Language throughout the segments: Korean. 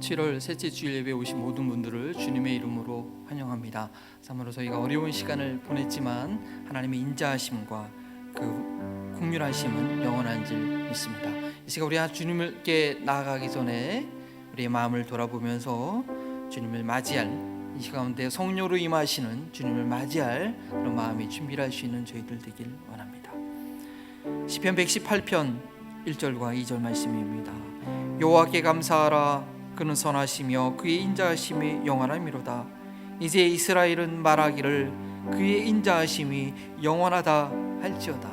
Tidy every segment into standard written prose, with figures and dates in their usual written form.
7월 셋째 주일 예배에 오신 모든 분들을 주님의 이름으로 환영합니다. 참으로 저희가 어려운 시간을 보냈지만 하나님의 인자하심과 그 긍휼하심은 영원한 줄 믿습니다. 이 시간 우리 주님께 나아가기 전에 우리의 마음을 돌아보면서 주님을 맞이할 이 시간 가운데 성령으로 임하시는 주님을 맞이할 그런 마음이 준비할 수 있는 저희들 되길 원합니다. 시편 118편 1절과 2절 말씀입니다. 여호와께 감사하라. 그는 선하시며 그의 인자하심이 영원하미로다. 이제 이스라엘은 말하기를 그의 인자하심이 영원하다 할지어다.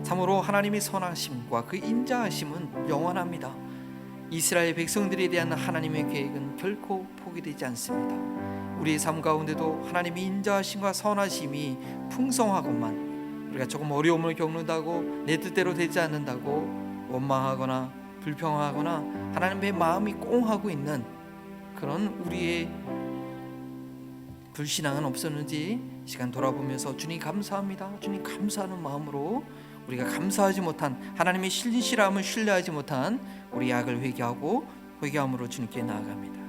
참으로 하나님의 선하심과 그 인자하심은 영원합니다. 이스라엘 백성들에 대한 하나님의 계획은 결코 포기되지 않습니다. 우리의 삶 가운데도 하나님의 인자하심과 선하심이 풍성하건만 우리가 조금 어려움을 겪는다고 내 뜻대로 되지 않는다고 원망하거나 불평하거나 하나님의 마음이 꽁하고 있는 그런 우리의 불신앙은 없었는지 시간 돌아보면서 주님 감사합니다, 주님 감사하는 마음으로 우리가 감사하지 못한 하나님의 신실함을 신뢰하지 못한 우리 악을 회개하고 회개함으로 주님께 나아갑니다.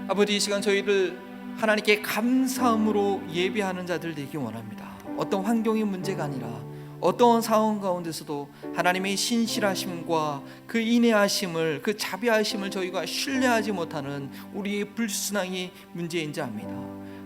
아버지, 이 시간 저희를 하나님께 감사함으로 예배하는 자들 되기 원합니다. 어떤 환경의 문제가 아니라 어떤 상황 가운데서도 하나님의 신실하심과 그 인애하심을, 그 자비하심을 저희가 신뢰하지 못하는 우리의 불순항이 문제인지 압니다.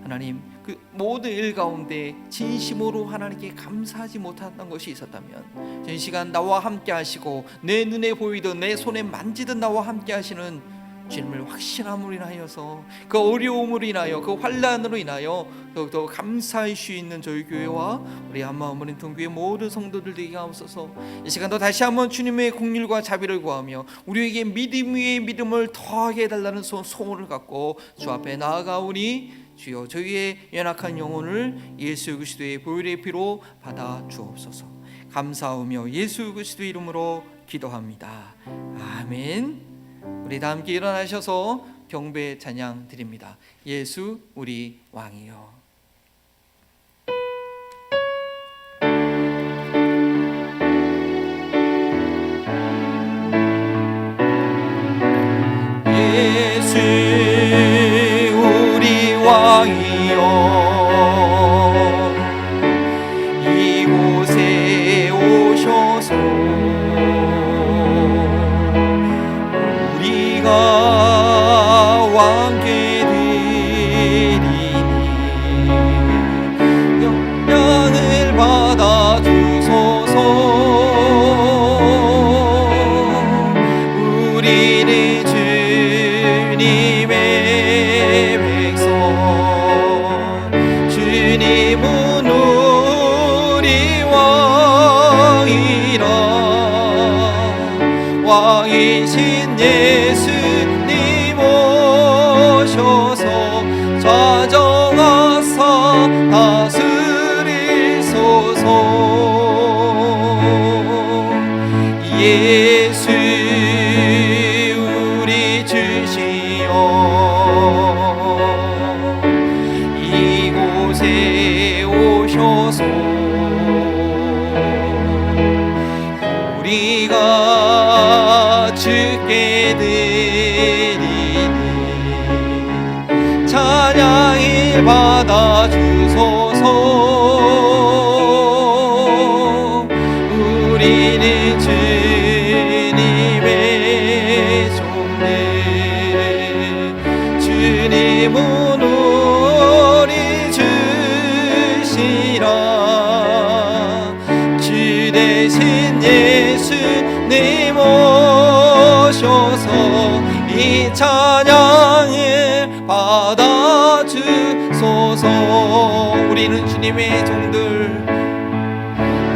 하나님, 그 모든 일 가운데 진심으로 하나님께 감사하지 못했던 것이 있었다면 이 시간 나와 함께 하시고 내 눈에 보이든 내 손에 만지든 나와 함께 하시는 주님을 확신함으로 인하여서 그 어려움으로 인하여 그 환난으로 인하여 더욱더 감사할 수 있는 저희 교회와 우리 한마음을 인통 교회 모든 성도들 되게 하옵소서. 이 시간도 다시 한번 주님의 긍휼과 자비를 구하며 우리에게 믿음 위에 믿음을 더하게 해달라는 소원을 갖고 주 앞에 나아가오니 주여 저희의 연약한 영혼을 예수 그리스도의 보혈의 피로 받아 주옵소서. 감사하며 예수 그리스도의 이름으로 기도합니다. 아멘. 우리 다 함께 일어나셔서 경배 찬양 드립니다. 예수 우리 왕이여. 예수 우리 왕이여. 이곳에 오셔서 왕께 드리니 영광을 받아 주소서. 우리는 주님의 백성, 주님은 우리 왕이라. 왕이신 예수 오셔서 좌정하사 다스리소서. 예수 우리 주시여. 이곳에 오셔서 우리가 주께 찬양을 받아 주소서. 우리는 주님의 종들, 주님은 우리 주시라. 주 대신 예수님 오셔서 이 찬양을 받아 주소서. 우리는 주님의 종들,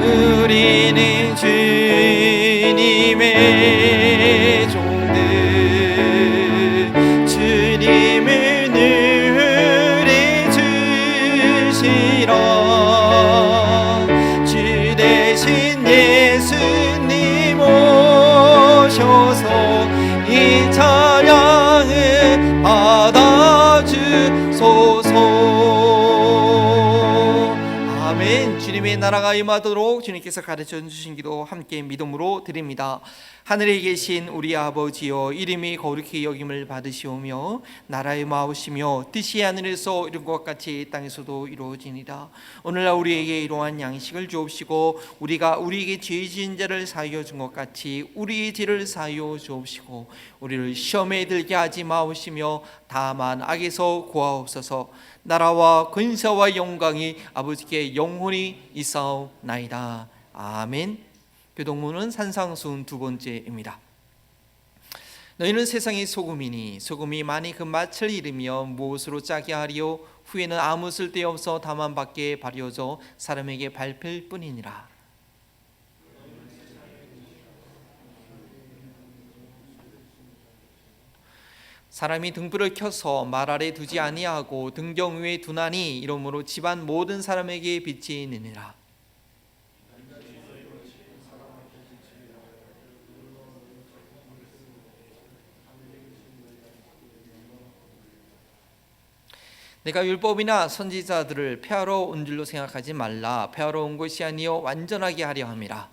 우리는 주님의 종들, 주님은 우리 주 이 찬양을 받아주소서. 아멘. 주님의 나라가 임하도록 주님께서 가르쳐 주신 기도 함께 믿음으로 드립니다. 하늘에 계신 우리 아버지여, 이름이 거룩히 여김을 받으시오며 나라의 마옵시며 뜻이 하늘에서 이룬 것 같이 땅에서도 이루어지니라. 오늘날 우리에게 이러한 양식을 주옵시고 우리가 우리에게 죄 지은 자를 사하여 준 것 같이 우리의 죄를 사하여 주옵시고 우리를 시험에 들게 하지 마옵시며 다만 악에서 구하옵소서. 나라와 근사와 영광이 아버지께 영원히 있사옵나이다. 아멘. 교동문은 산상수훈 두 번째입니다. 너희는 세상의 소금이니 소금이 많이 그 맛을 잃으며 무엇으로 짜게 하리요? 후에는 아무 쓸데없어 다만 밖에 버려져 사람에게 밟힐 뿐이니라. 사람이 등불을 켜서 말 아래 두지 아니하고 등경 위에 두나니 이러므로 집안 모든 사람에게 빛이 있느니라. 내가 율법이나 선지자들을 폐하러 온 줄로 생각하지 말라. 폐하러 온 것이 아니요 완전하게 하려 함이라.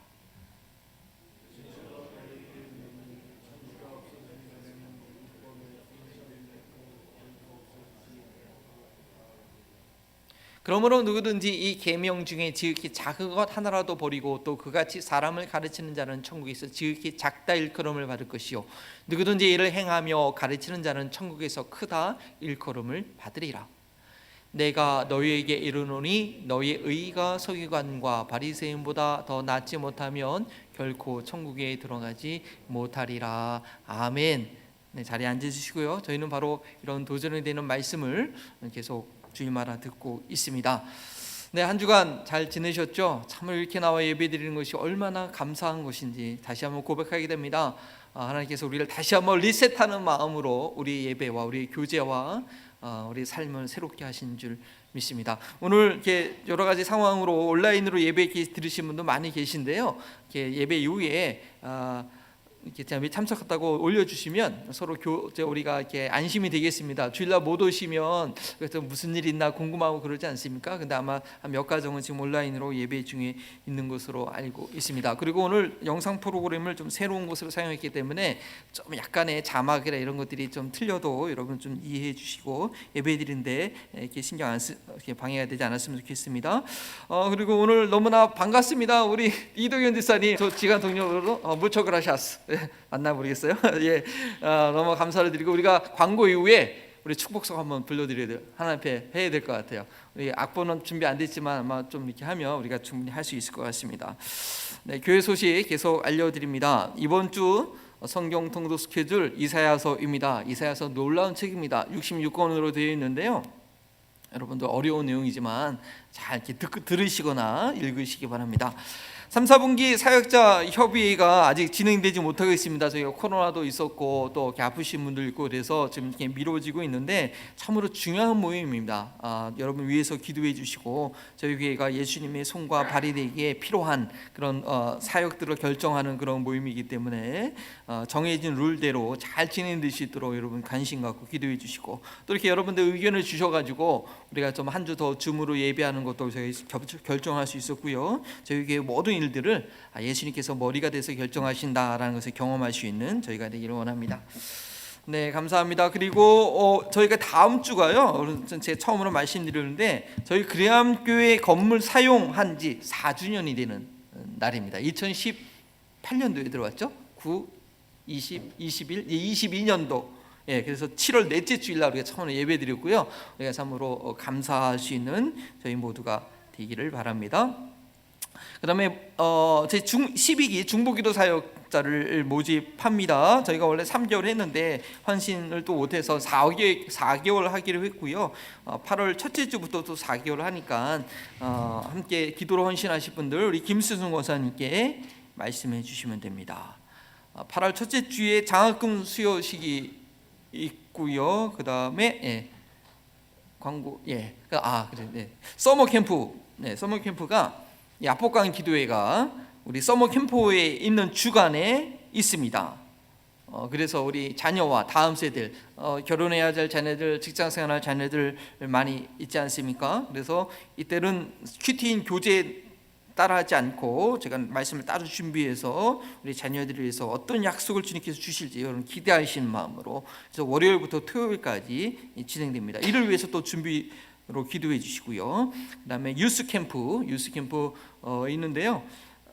그러므로 누구든지 이 계명 중에 지극히 작은 것 하나라도 버리고 또 그같이 사람을 가르치는 자는 천국에서 지극히 작다 일컬음을 받을 것이요 누구든지 이를 행하며 가르치는 자는 천국에서 크다 일컬음을 받으리라. 내가 너희에게 이르노니 너희의 의가 서기관과 바리새인보다 더 낫지 못하면 결코 천국에 들어가지 못하리라. 아멘. 네, 자리에 앉으시고요. 저희는 바로 이런 도전이 되는 말씀을 계속 주일마다 듣고 있습니다. 네, 한 주간 잘 지내셨죠? 참으로 이렇게 나와 예배드리는 것이 얼마나 감사한 것인지 다시 한번 고백하게 됩니다. 하나님께서 우리를 다시 한번 리셋하는 마음으로 우리 예배와 우리 교제와 우리 삶을 새롭게 하신 줄 믿습니다. 오늘 이렇게 여러 가지 상황으로 온라인으로 예배 들으신 분도 많이 계신데요. 이렇게 예배 이후에 이렇게 참석했다고 올려주시면 서로 우리가 이렇게 안심이 되겠습니다. 주일날 못 오시면 그래서 무슨 일 있나 궁금하고 그러지 않습니까? 근데 아마 몇 가정은 지금 온라인으로 예배 중에 있는 것으로 알고 있습니다. 그리고 오늘 영상 프로그램을 좀 새로운 것으로 사용했기 때문에 좀 약간의 자막이나 이런 것들이 좀 틀려도 여러분 좀 이해해 주시고 예배 드리는데 이렇게 신경 안 이렇게 방해가 되지 않았으면 좋겠습니다. 그리고 오늘 너무나 반갑습니다. 우리 이동현 집사님, 저 지간 동료로 무척그라샤스. 맞나 모르겠어요. 예, 너무 감사를 드리고 우리가 광고 이후에 우리 축복성 한번 불러드려야 돼요. 하나님 앞에 해야 될 것 같아요. 우리 악보는 준비 안 됐지만 아마 좀 이렇게 하면 우리가 충분히 할 수 있을 것 같습니다. 네, 교회 소식 계속 알려드립니다. 이번 주 성경 통독 스케줄 이사야서입니다. 이사야서 놀라운 책입니다. 66권으로 되어 있는데요. 여러분도 어려운 내용이지만 잘 이렇게 들으시거나 읽으시기 바랍니다. 3, 4분기 사역자 협의회가 아직 진행되지 못하고 있습니다. 저희가 코로나도 있었고 또 이렇게 아프신 분들 있고 그래서 지금 이렇게 미뤄지고 있는데 참으로 중요한 모임입니다. 여러분 위해서 기도해 주시고 저희 교회가 예수님의 손과 발이 되기에 필요한 그런 사역들을 결정하는 그런 모임이기 때문에 정해진 룰대로 잘 진행될 수 있도록 여러분 관심 갖고 기도해 주시고 또 이렇게 여러분들 의견을 주셔가지고 우리가 좀 한 주 더 줌으로 예배하는 것도 저희 결정할 수 있었고요. 저희 교회 모든 일들을 예수님께서 머리가 돼서 결정하신다라는 것을 경험할 수 있는 저희가 되기를 원합니다. 네, 감사합니다. 그리고 저희가 다음 주가요. 제가 처음으로 말씀드렸는데 저희 그레암 교회 건물 사용한 지 4주년이 되는 날입니다. 2018년도에 들어왔죠. 9, 20, 21, 22년도. 예, 그래서 7월 넷째 주일날 우리가 처음으로 예배드렸고요. 우리가 참으로 감사할 수 있는 저희 모두가 되기를 바랍니다. 그다음에 제 12기 중보기도 사역자를 모집합니다. 저희가 원래 3개월 했는데 헌신을 또 못해서 4개월 하기로 했고요. 8월 첫째 주부터 또 4개월 하니까 함께 기도로 헌신하실 분들 우리 김수순 권사님께 말씀해 주시면 됩니다. 8월 첫째 주에 장학금 수여식이 있고요. 그다음에 광고 그래 네. 서머 캠프 서머 캠프가 야복강 기도회가 우리 서머 캠프에 있는 주간에 있습니다. 그래서 우리 자녀와 다음 세대들, 결혼해야 될 자녀들, 직장생활할 자녀들 많이 있지 않습니까? 그래서 이때는 큐티인 교제 따라하지 않고 제가 말씀을 따로 준비해서 우리 자녀들을 위해서 어떤 약속을 주님께서 주실지 여러분 기대하시는 마음으로, 그래서 월요일부터 토요일까지 진행됩니다. 이를 위해서 또 준비로 기도해 주시고요. 그다음에 유스 캠프 있는데요.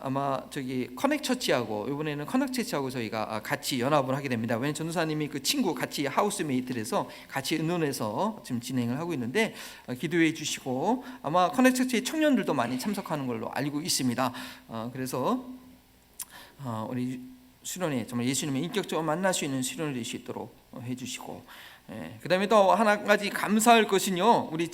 아마 저기 커넥 처치하고 이번에는 커넥 처치하고 저희가 같이 연합을 하게 됩니다. 왜냐하면 전도사님이 그 친구 같이 하우스메이트라서 같이 의논해서 지금 진행을 하고 있는데 기도해 주시고, 아마 커넥 처치 청년들도 많이 참석하는 걸로 알고 있습니다. 그래서 우리 수련회 정말 예수님의 인격적으로 만날 수 있는 수련회 될 수 있도록 해주시고, 그 다음에 또 하나 가지 감사할 것은요, 우리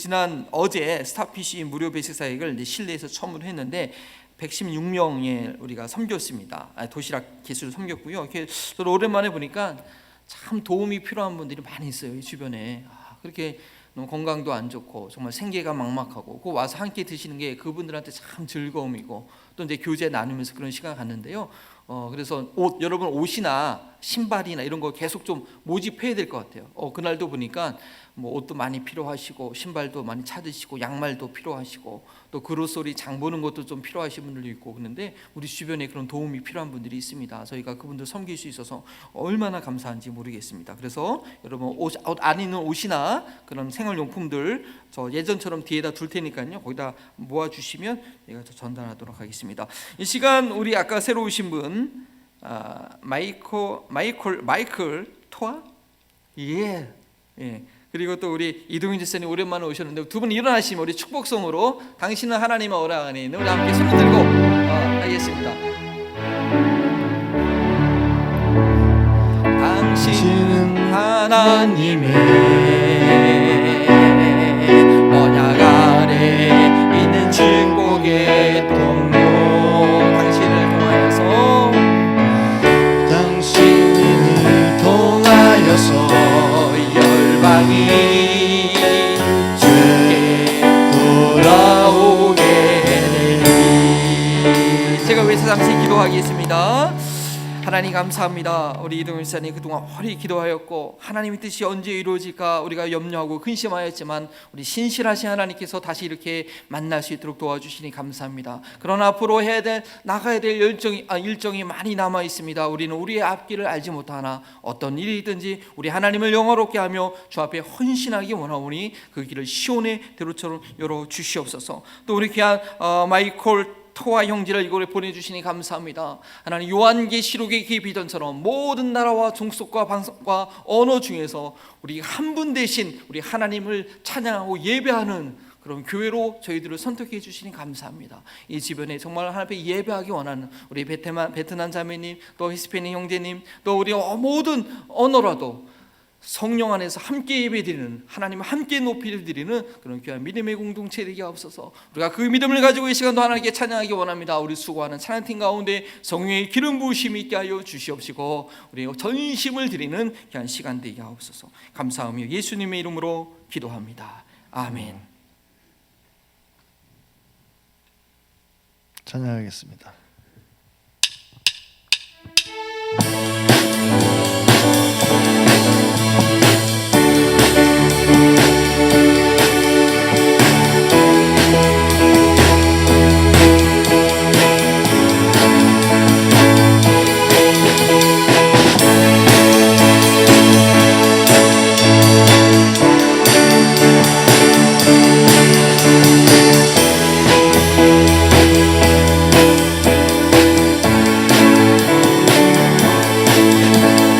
어제 스타피쉬 무료 배식 사역을 실내에서 처음으로 했는데 116명의 우리가 섬겼습니다. 도시락 개수를 섬겼고요. 이렇게 저도 오랜만에 보니까 참 도움이 필요한 분들이 많이 있어요, 이 주변에. 그렇게 너무 건강도 안 좋고 정말 생계가 막막하고 그 와서 함께 드시는 게 그분들한테 참 즐거움이고, 또 이제 교제 나누면서 그런 시간 갖는데요. 그래서 여러분 옷이나 신발이나 이런 거 계속 좀 모집해야 될 것 같아요. 그날도 보니까 뭐 옷도 많이 필요하시고 신발도 많이 찾으시고 양말도 필요하시고 또 그로소리 장 보는 것도 좀 필요하신 분들도 있고 그런데 우리 주변에 그런 도움이 필요한 분들이 있습니다. 저희가 그분들 섬길 수 있어서 얼마나 감사한지 모르겠습니다. 그래서 여러분 옷 안 입는 옷이나 그런 생활용품들 저 예전처럼 뒤에다 둘 테니까요. 거기다 모아주시면 제가 전달하도록 하겠습니다. 이 시간 우리 아까 새로 오신 분 마이클 토아? 예. 그리고 또 우리 이동윤 집사님 오랜만에 오셨는데 두 분 일어나시면 우리 축복송으로 당신은 하나님의 어랑 안에 있는 우리 함께 손을 들고 하겠습니다. 당신은 하나님의 언약 아래 있는 축복의 통로, 당신을 통하여서 열방이 주께 돌아오게 되리. 제가 외쳐 잠시 기도하겠습니다. 하나님 감사합니다. 우리 이동윤 사님 그동안 오래 기도하였고 하나님의 뜻이 언제 이루어질까 우리가 염려하고 근심하였지만 우리 신실하신 하나님께서 다시 이렇게 만날 수 있도록 도와주시니 감사합니다. 그러나 앞으로 나가야 될 일정이 많이 남아 있습니다. 우리는 우리의 앞길을 알지 못하나 어떤 일이든지 우리 하나님을 영화롭게 하며 주 앞에 헌신하기 원하오니 그 길을 시온의 대로처럼 열어 주시옵소서. 또 우리 귀한 마이콜 토와 형제를 이곳에 보내주시니 감사합니다. 하나님 요한계시록의 그 비전처럼 모든 나라와 종속과 방송과 언어 중에서 우리 한 분 대신 우리 하나님을 찬양하고 예배하는 그런 교회로 저희들을 선택해 주시니 감사합니다. 이 주변에 정말 하나님 앞에 예배하기 원하는 우리 베트남 자매님, 또 히스패닉 형제님, 또 우리 모든 언어라도 성령 안에서 함께 예배드리는, 하나님을 함께 높이드리는 그런 귀한 믿음의 공동체 되게 하옵소서. 우리가 그 믿음을 가지고 이 시간도 하나님께 찬양하기 원합니다. 우리 수고하는 찬양팀 가운데 성령의 기름 부으심이 있게 하여 주시옵시고 우리 전심을 드리는 귀한 시간 되게 하옵소서. 감사하며 예수님의 이름으로 기도합니다. 아멘. 찬양하겠습니다.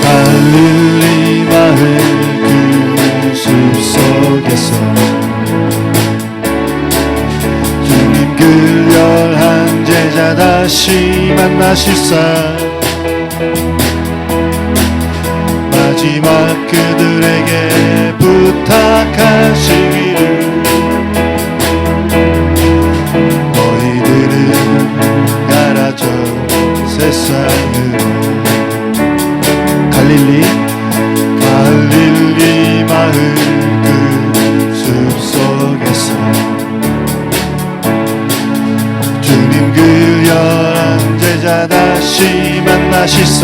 갈릴리 마을 그 숲속에서 주님 그 열한 제자 다시 만나실사 마지막 그들에게 부탁하시기를 너희들은 가라 저 세상으로. 갈릴리 마을 그 숲속에서 주님 그 열한 제자 다시 만나실사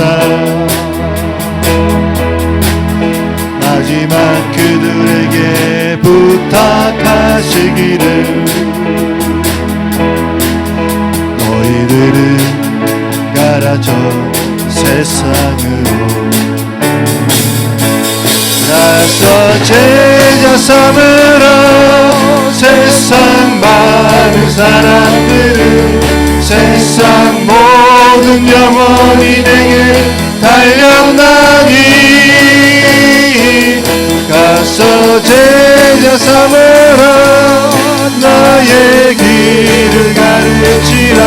하지만 그들에게 부탁하시기를 너희들은 가라져 세상으로 나서 제자 삼으러 세상 많은 사람들을 세상 모든 영혼이 내게 달려나니 가서 제자 삼으러 나의 길을 가르치라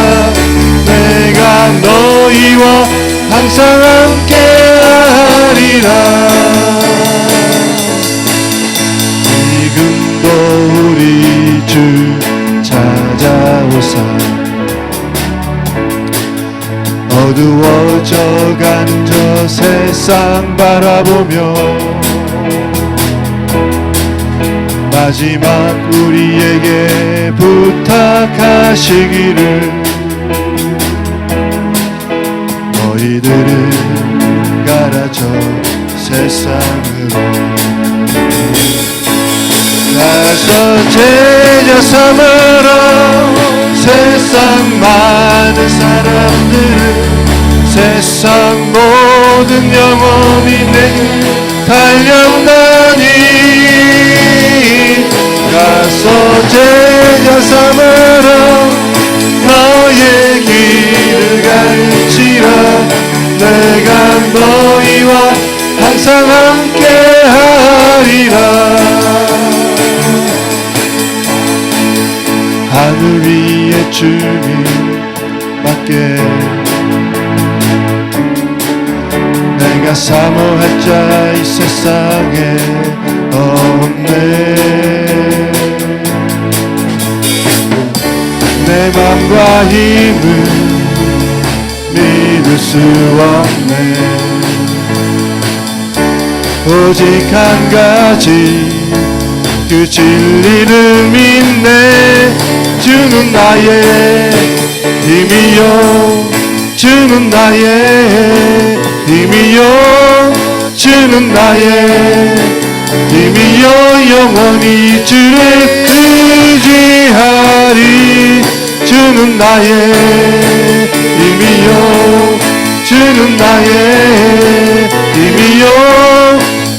내가 너희와 항상 함께하리라 지금도 우리 주 찾아오사 어두워져간 저 세상 바라보며 마지막 우리에게 부탁하시기를 너희들은 가라져 세상으로 가서 제자 삼으러 세상 많은 사람들을 세상 모든 영혼이 내게 달려나니 가서 제자 삼으러 너의 길을 가르치라 내가 너희와 항상 함께하리라 하늘 위에 주님밖에 내가 사모할 자 이 세상에 없네 내 맘과 힘을 믿을 수 없네 오직 한 가지 그 진리를 믿네 주는 나의 힘이요 주는 나의 힘이요 주는 나의 힘이요 영원히 주를 의지하리 주는 나의 힘이요 주는 나의 힘이요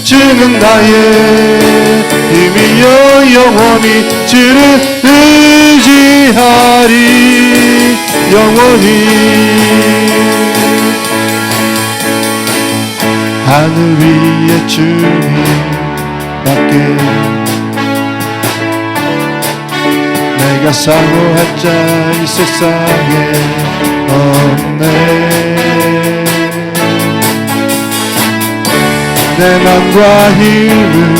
주는 나의 힘이요 영원히 주를 의지하리 영원히 하늘 위에 주님밖에 내가 사모할 자 이 세상에 없네 내 맘과 힘을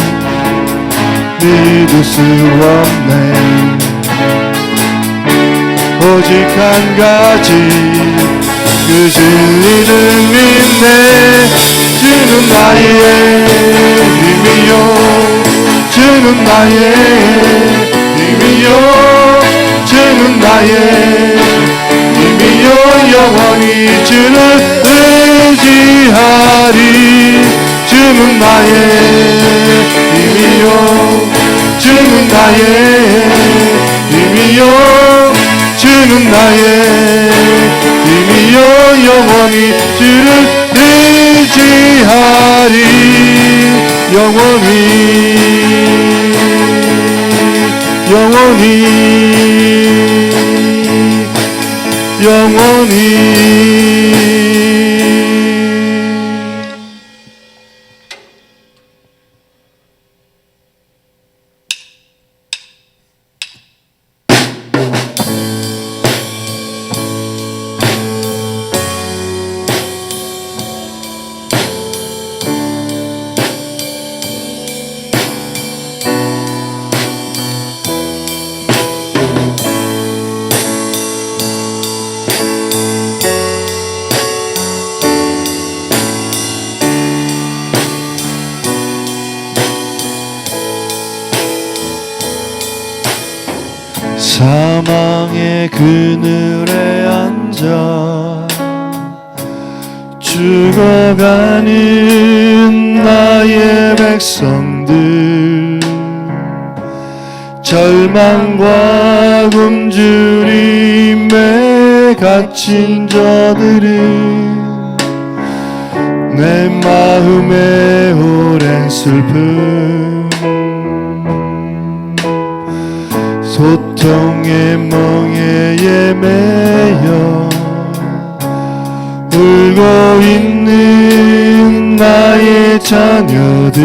믿을 수 없네 오직 한 가지 그 진리를 믿네 주는 나의 힘이요 주는 나의 힘이요 주는 나의 힘이요 영원히 주를 의지하리 주는 나의 힘이요 주는 나의 힘이요 주는 나의 힘이요 영원히 주를 의지하리 영원히 영원히 영원히 사망의 그늘에 앉아 죽어가는 나의 백성들, 절망과 굶주림에 갇힌 저들은 내 마음에 오랜 슬픔, 소통의 멍에에 매여 울고 있는 나의 자녀들,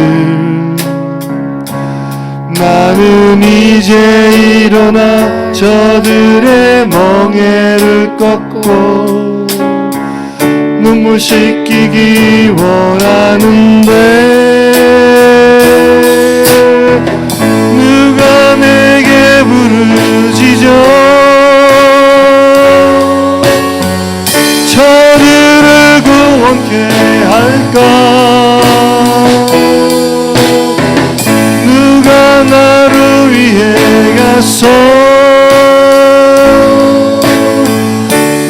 나는 이제 일어나 저들의 멍에를 꺾고 눈물 씻기기 원하는데, 누가 내게 부르짖어 저들을 구원케 할까? 누가 나를 위해 가서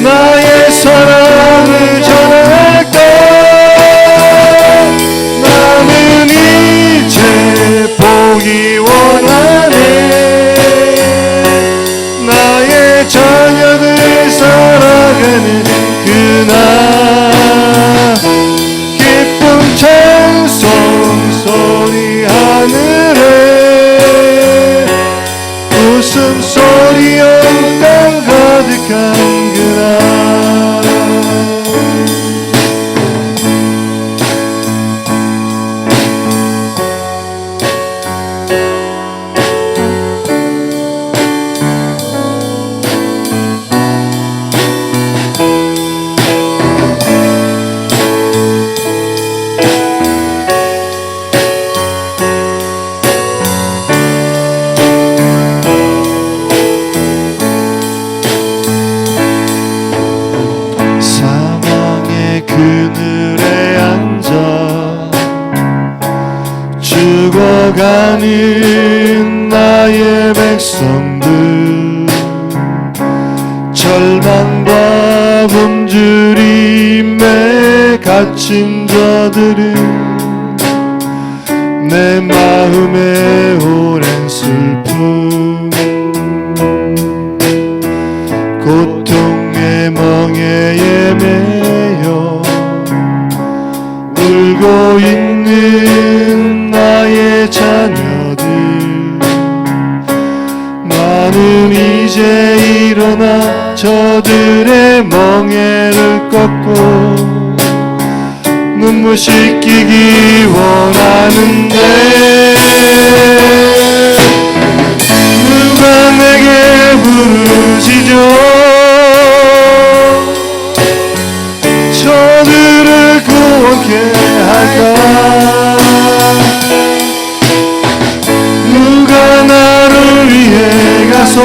나의 사랑을 전할까? 나는 이제 보기 원하네. 나의 자녀들 살아가는 그날, 기쁨 찬송 소리 하늘에, 웃음소리 온 땅 가득한 그날. 사망의 그늘에 앉아 죽어가는 나의 백성들, 절망과 굶주림에 갇힌 저들은 내 마음에 오랜 슬픔, 고통의 멍에에 매여 울고 있는 나의 자녀들, 나는 이제 일어나 저들의 멍에를 꺾고 눈물 씻기기 원하는데, 누가 내게 부르짖어 저들을 구원케 할까? 누가 나를 위해 가서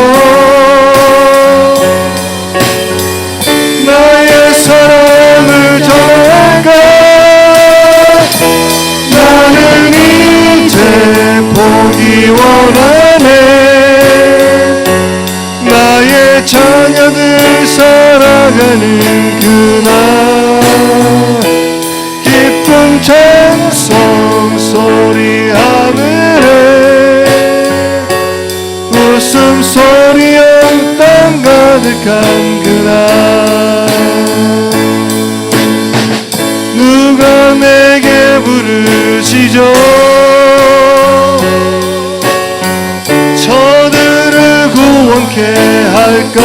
나의 사랑을 전할까? 나는 이제 보기 원하네. 나의 자녀들 살아가는 그날, 기쁨 찬송 소리 하늘에, 웃음소리 온 땅 가득한 그날. 누가 내게 부르짖어 저들을 구원케 할까?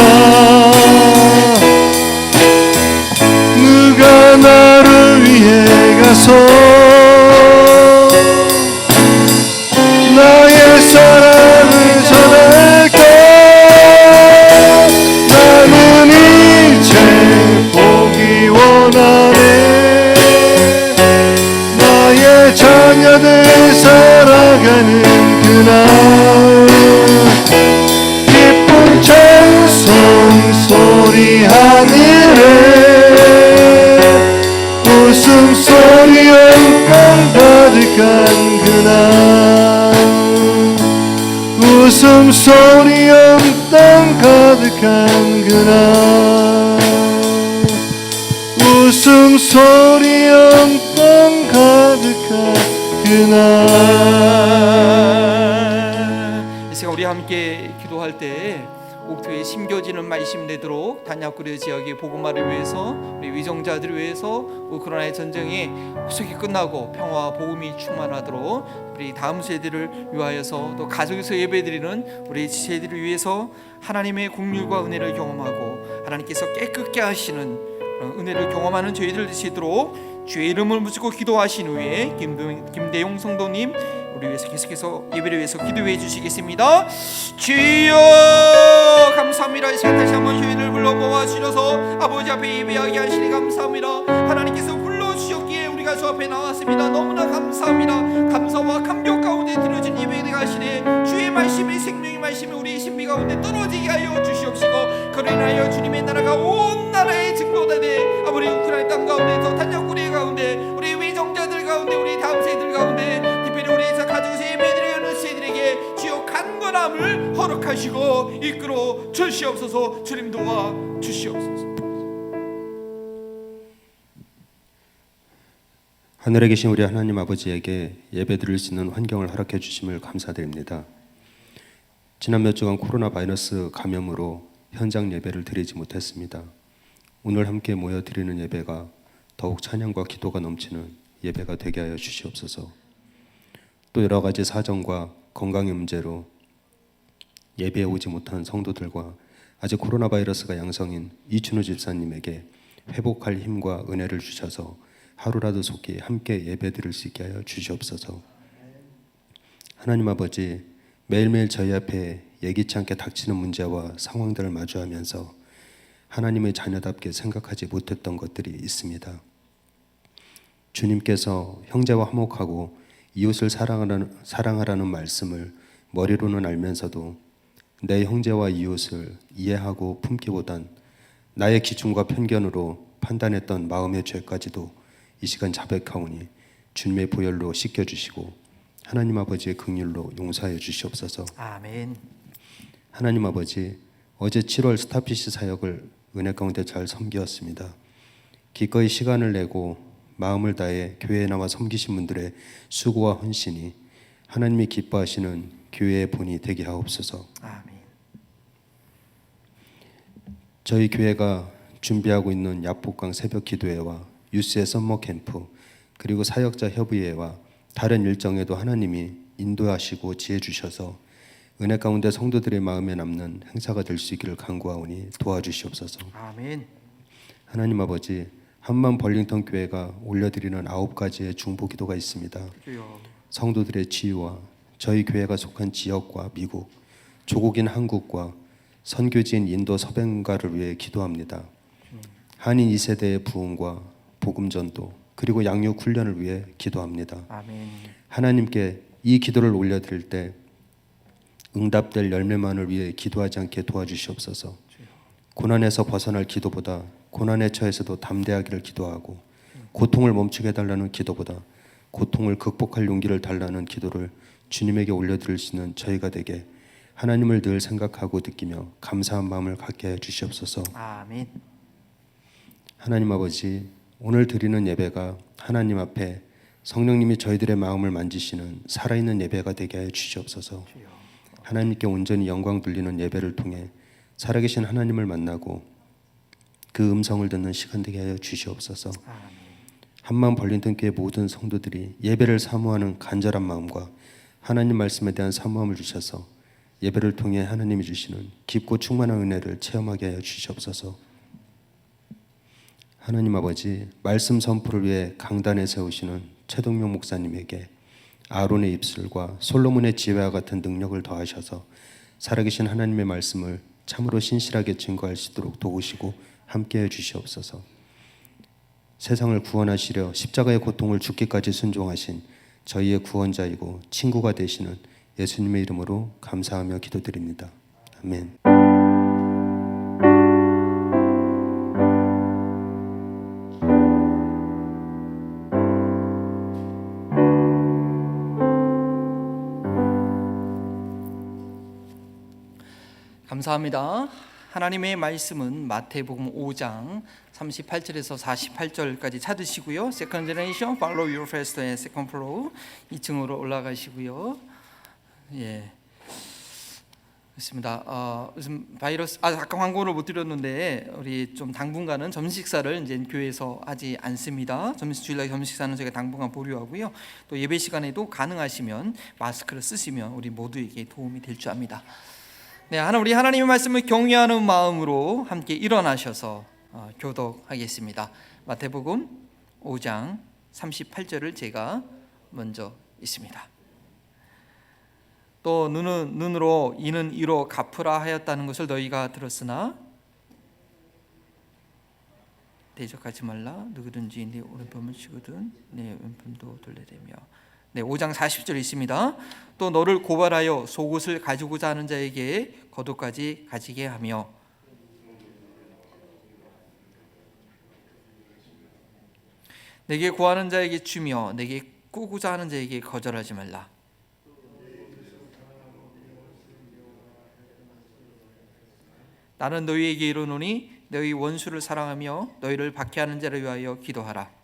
누가 나를 위해 가서 나의 사랑을 전할까? 나는 이제 보기 원하네. 나의 자녀들 살아가는 그날, 기쁨 찬송 소리 하늘에, 웃음소리 온 땅 가득한 그날, 웃음소리 온 땅 가득한 그날, 웃음소리 영광 가득한 그날. 이 시간 우리 함께 기도할 때 옥토에 심겨지는 말씀 되도록 단약구려 지역의 복음화를 위해서, 우리 위정자들을 위해서 우크라이나 전쟁이 후속이 끝나고 평화와 복음이 충만하도록, 우리 다음 세대를 위하여서, 또 가족에서 예배드리는 우리 세대를 위해서 하나님의 긍휼과 은혜를 경험하고 하나님께서 깨끗게 하시는 그런 은혜를 경험하는 저희들 되시도록 주의 이름을 묻고 기도하신 후에 김대용 성도님 우리 위해서 계속해서 예배를 위해서 기도해 주시겠습니다. 주여 감사합니다. 이 시간 다시 한번 저희를 불러 모아주셔서 아버지 앞에 예배하게 하시니 감사합니다. 하나님께서 불러주셨기에 우리가 주 앞에 나왔습니다. 너무나 감사합니다. 감사와 감격 가운데 드려진 예배가 하시네. 주의 말씀이 생명의 말씀이 우리 신비 가운데 떨어지게 하여 주시옵시고, 그로 인하여 주님의 나라가 온 나라에 증거되네. 아버지 우크라이나 땅 가운데서 탄약구리 가운데 우리 위정자들 가운데 우리 다음 세대들 가운데 특별히 우리 가족에서 예배드리는 세대들에게 주여 강건함을 허락하시고 이끌어 주시옵소서. 주님 도와 주시옵소서. 하늘에 계신 우리 하나님 아버지에게 예배드릴 수 있는 환경을 허락해 주심을 감사드립니다. 지난 몇 주간 코로나 바이러스 감염으로 현장 예배를 드리지 못했습니다. 오늘 함께 모여 드리는 예배가 더욱 찬양과 기도가 넘치는 예배가 되게 하여 주시옵소서. 또 여러 가지 사정과 건강의 문제로 예배에 오지 못한 성도들과 아직 코로나 바이러스가 양성인 이춘우 집사님에게 회복할 힘과 은혜를 주셔서 하루라도 속히 함께 예배드릴 수 있게 하여 주시옵소서. 하나님 아버지, 매일매일 저희 앞에 예기치 않게 닥치는 문제와 상황들을 마주하면서 하나님의 자녀답게 생각하지 못했던 것들이 있습니다. 주님께서 형제와 화목하고 이웃을 사랑하라는 말씀을 머리로는 알면서도 내 형제와 이웃을 이해하고 품기보단 나의 기준과 편견으로 판단했던 마음의 죄까지도 이 시간 자백하오니 주님의 보혈로 씻겨주시고 하나님 아버지의 긍휼로 용서하여 주시옵소서. 아멘. 하나님 아버지, 어제 7월 스타피시 사역을 은혜 가운데 잘 섬기었습니다. 기꺼이 시간을 내고 마음을 다해 교회에 나와 섬기신 분들의 수고와 헌신이 하나님이 기뻐하시는 교회의 본이 되게 하옵소서. 아멘. 저희 교회가 준비하고 있는 야복강 새벽 기도회와 유스의 썸머 캠프, 그리고 사역자 협의회와 다른 일정에도 하나님이 인도하시고 지혜 주셔서 은혜 가운데 성도들의 마음에 남는 행사가 될 수 있기를 간구하오니 도와주시옵소서. 아멘. 하나님 아버지, 한만 벌링턴 교회가 올려드리는 9가지의 중보 기도가 있습니다. 주여. 성도들의 치유와 저희 교회가 속한 지역과 미국, 조국인 한국과 선교지인 인도 서백가를 위해 기도합니다. 한인 2세대의 부흥과 복음 전도, 그리고 양육 훈련을 위해 기도합니다. 아멘. 하나님께 이 기도를 올려드릴 때 응답될 열매만을 위해 기도하지 않게 도와주시옵소서. 고난에서 벗어날 기도보다 고난에 처해서도 담대하기를 기도하고, 고통을 멈추게 해달라는 기도보다 고통을 극복할 용기를 달라는 기도를 주님에게 올려드릴 수 있는 저희가 되게 하나님을 늘 생각하고 느끼며 감사한 마음을 갖게 해 주시옵소서. 아멘. 하나님 아버지, 오늘 드리는 예배가 하나님 앞에 성령님이 저희들의 마음을 만지시는 살아있는 예배가 되게 하여 주시옵소서. 하나님께 온전히 영광 돌리는 예배를 통해 살아계신 하나님을 만나고 그 음성을 듣는 시간 되게 하여 주시옵소서. 한마음 벌린턴 교회 모든 성도들이 예배를 사모하는 간절한 마음과 하나님 말씀에 대한 사모함을 주셔서 예배를 통해 하나님이 주시는 깊고 충만한 은혜를 체험하게 하여 주시옵소서. 하나님 아버지, 말씀 선포를 위해 강단에 세우시는 최동명 목사님에게 아론의 입술과 솔로몬의 지혜와 같은 능력을 더하셔서 살아계신 하나님의 말씀을 참으로 신실하게 증거할 수 있도록 도우시고 함께해 주시옵소서. 세상을 구원하시려 십자가의 고통을 죽기까지 순종하신 저희의 구원자이고 친구가 되시는 예수님의 이름으로 감사하며 기도드립니다. 아멘. 감사합니다. 하나님의 말씀은 마태복음 5장 38절에서 48절까지 찾으시고요. Second generation, follow your first and second floor 2층으로 올라가시고요. 예, 그렇습니다. 요즘 바이러스 아까 광고를 못 드렸는데 우리 좀 당분간은 점심식사를 이제 교회에서 하지 않습니다. 주일날 점심식사는 저희가 당분간 보류하고요. 또 예배 시간에도 가능하시면 마스크를 쓰시면 우리 모두에게 도움이 될 줄 압니다. 네, 우리 하나님의 말씀을 경외하는 마음으로 함께 일어나셔서 교독하겠습니다. 마태복음 5장 38절을 제가 먼저 읽습니다. 또 눈은 눈으로 이는 이로 갚으라 하였다는 것을 너희가 들었으나 대적하지 말라. 누구든지 네 오른편을 치거든 내 왼편도 돌려대며. 네, 5장 40절 있습니다. 또 너를 고발하여 속옷을 가지고자 하는 자에게 겉옷까지 가지게 하며 내게 구하는 자에게 주며 내게 꾸고자 하는 자에게 거절하지 말라. 나는 너희에게 이르노니 너희 원수를 사랑하며 너희를 박해하는 자를 위하여 기도하라.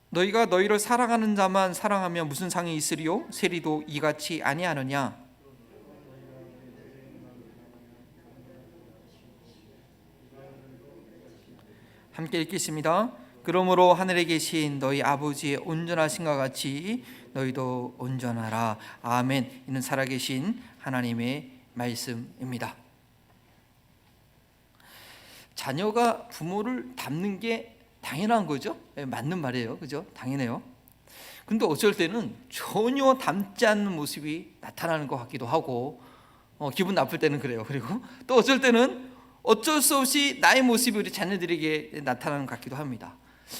너희가 너희를 사랑하는 자만 사랑하면 무슨 상이 있으리요? 세리도 이같이 아니하느냐? 함께 읽겠습니다. 그러므로 하늘에 계신 너희 아버지의 온전하신과 같이 너희도 온전하라. 아멘. 이는 살아계신 하나님의 말씀입니다. 자녀가 부모를 닮는 게 당연한 거죠. 맞는 말이에요. 그죠? 당연해요. 근데 어쩔 때는 전혀 닮지 않는 모습이 나타나는 것 같기도 하고 기분 나쁠 때는 그래요. 그리고 또 어쩔 때는 어쩔 수 없이 나의 모습이 우리 자녀들에게 나타나는 것 같기도 합니다.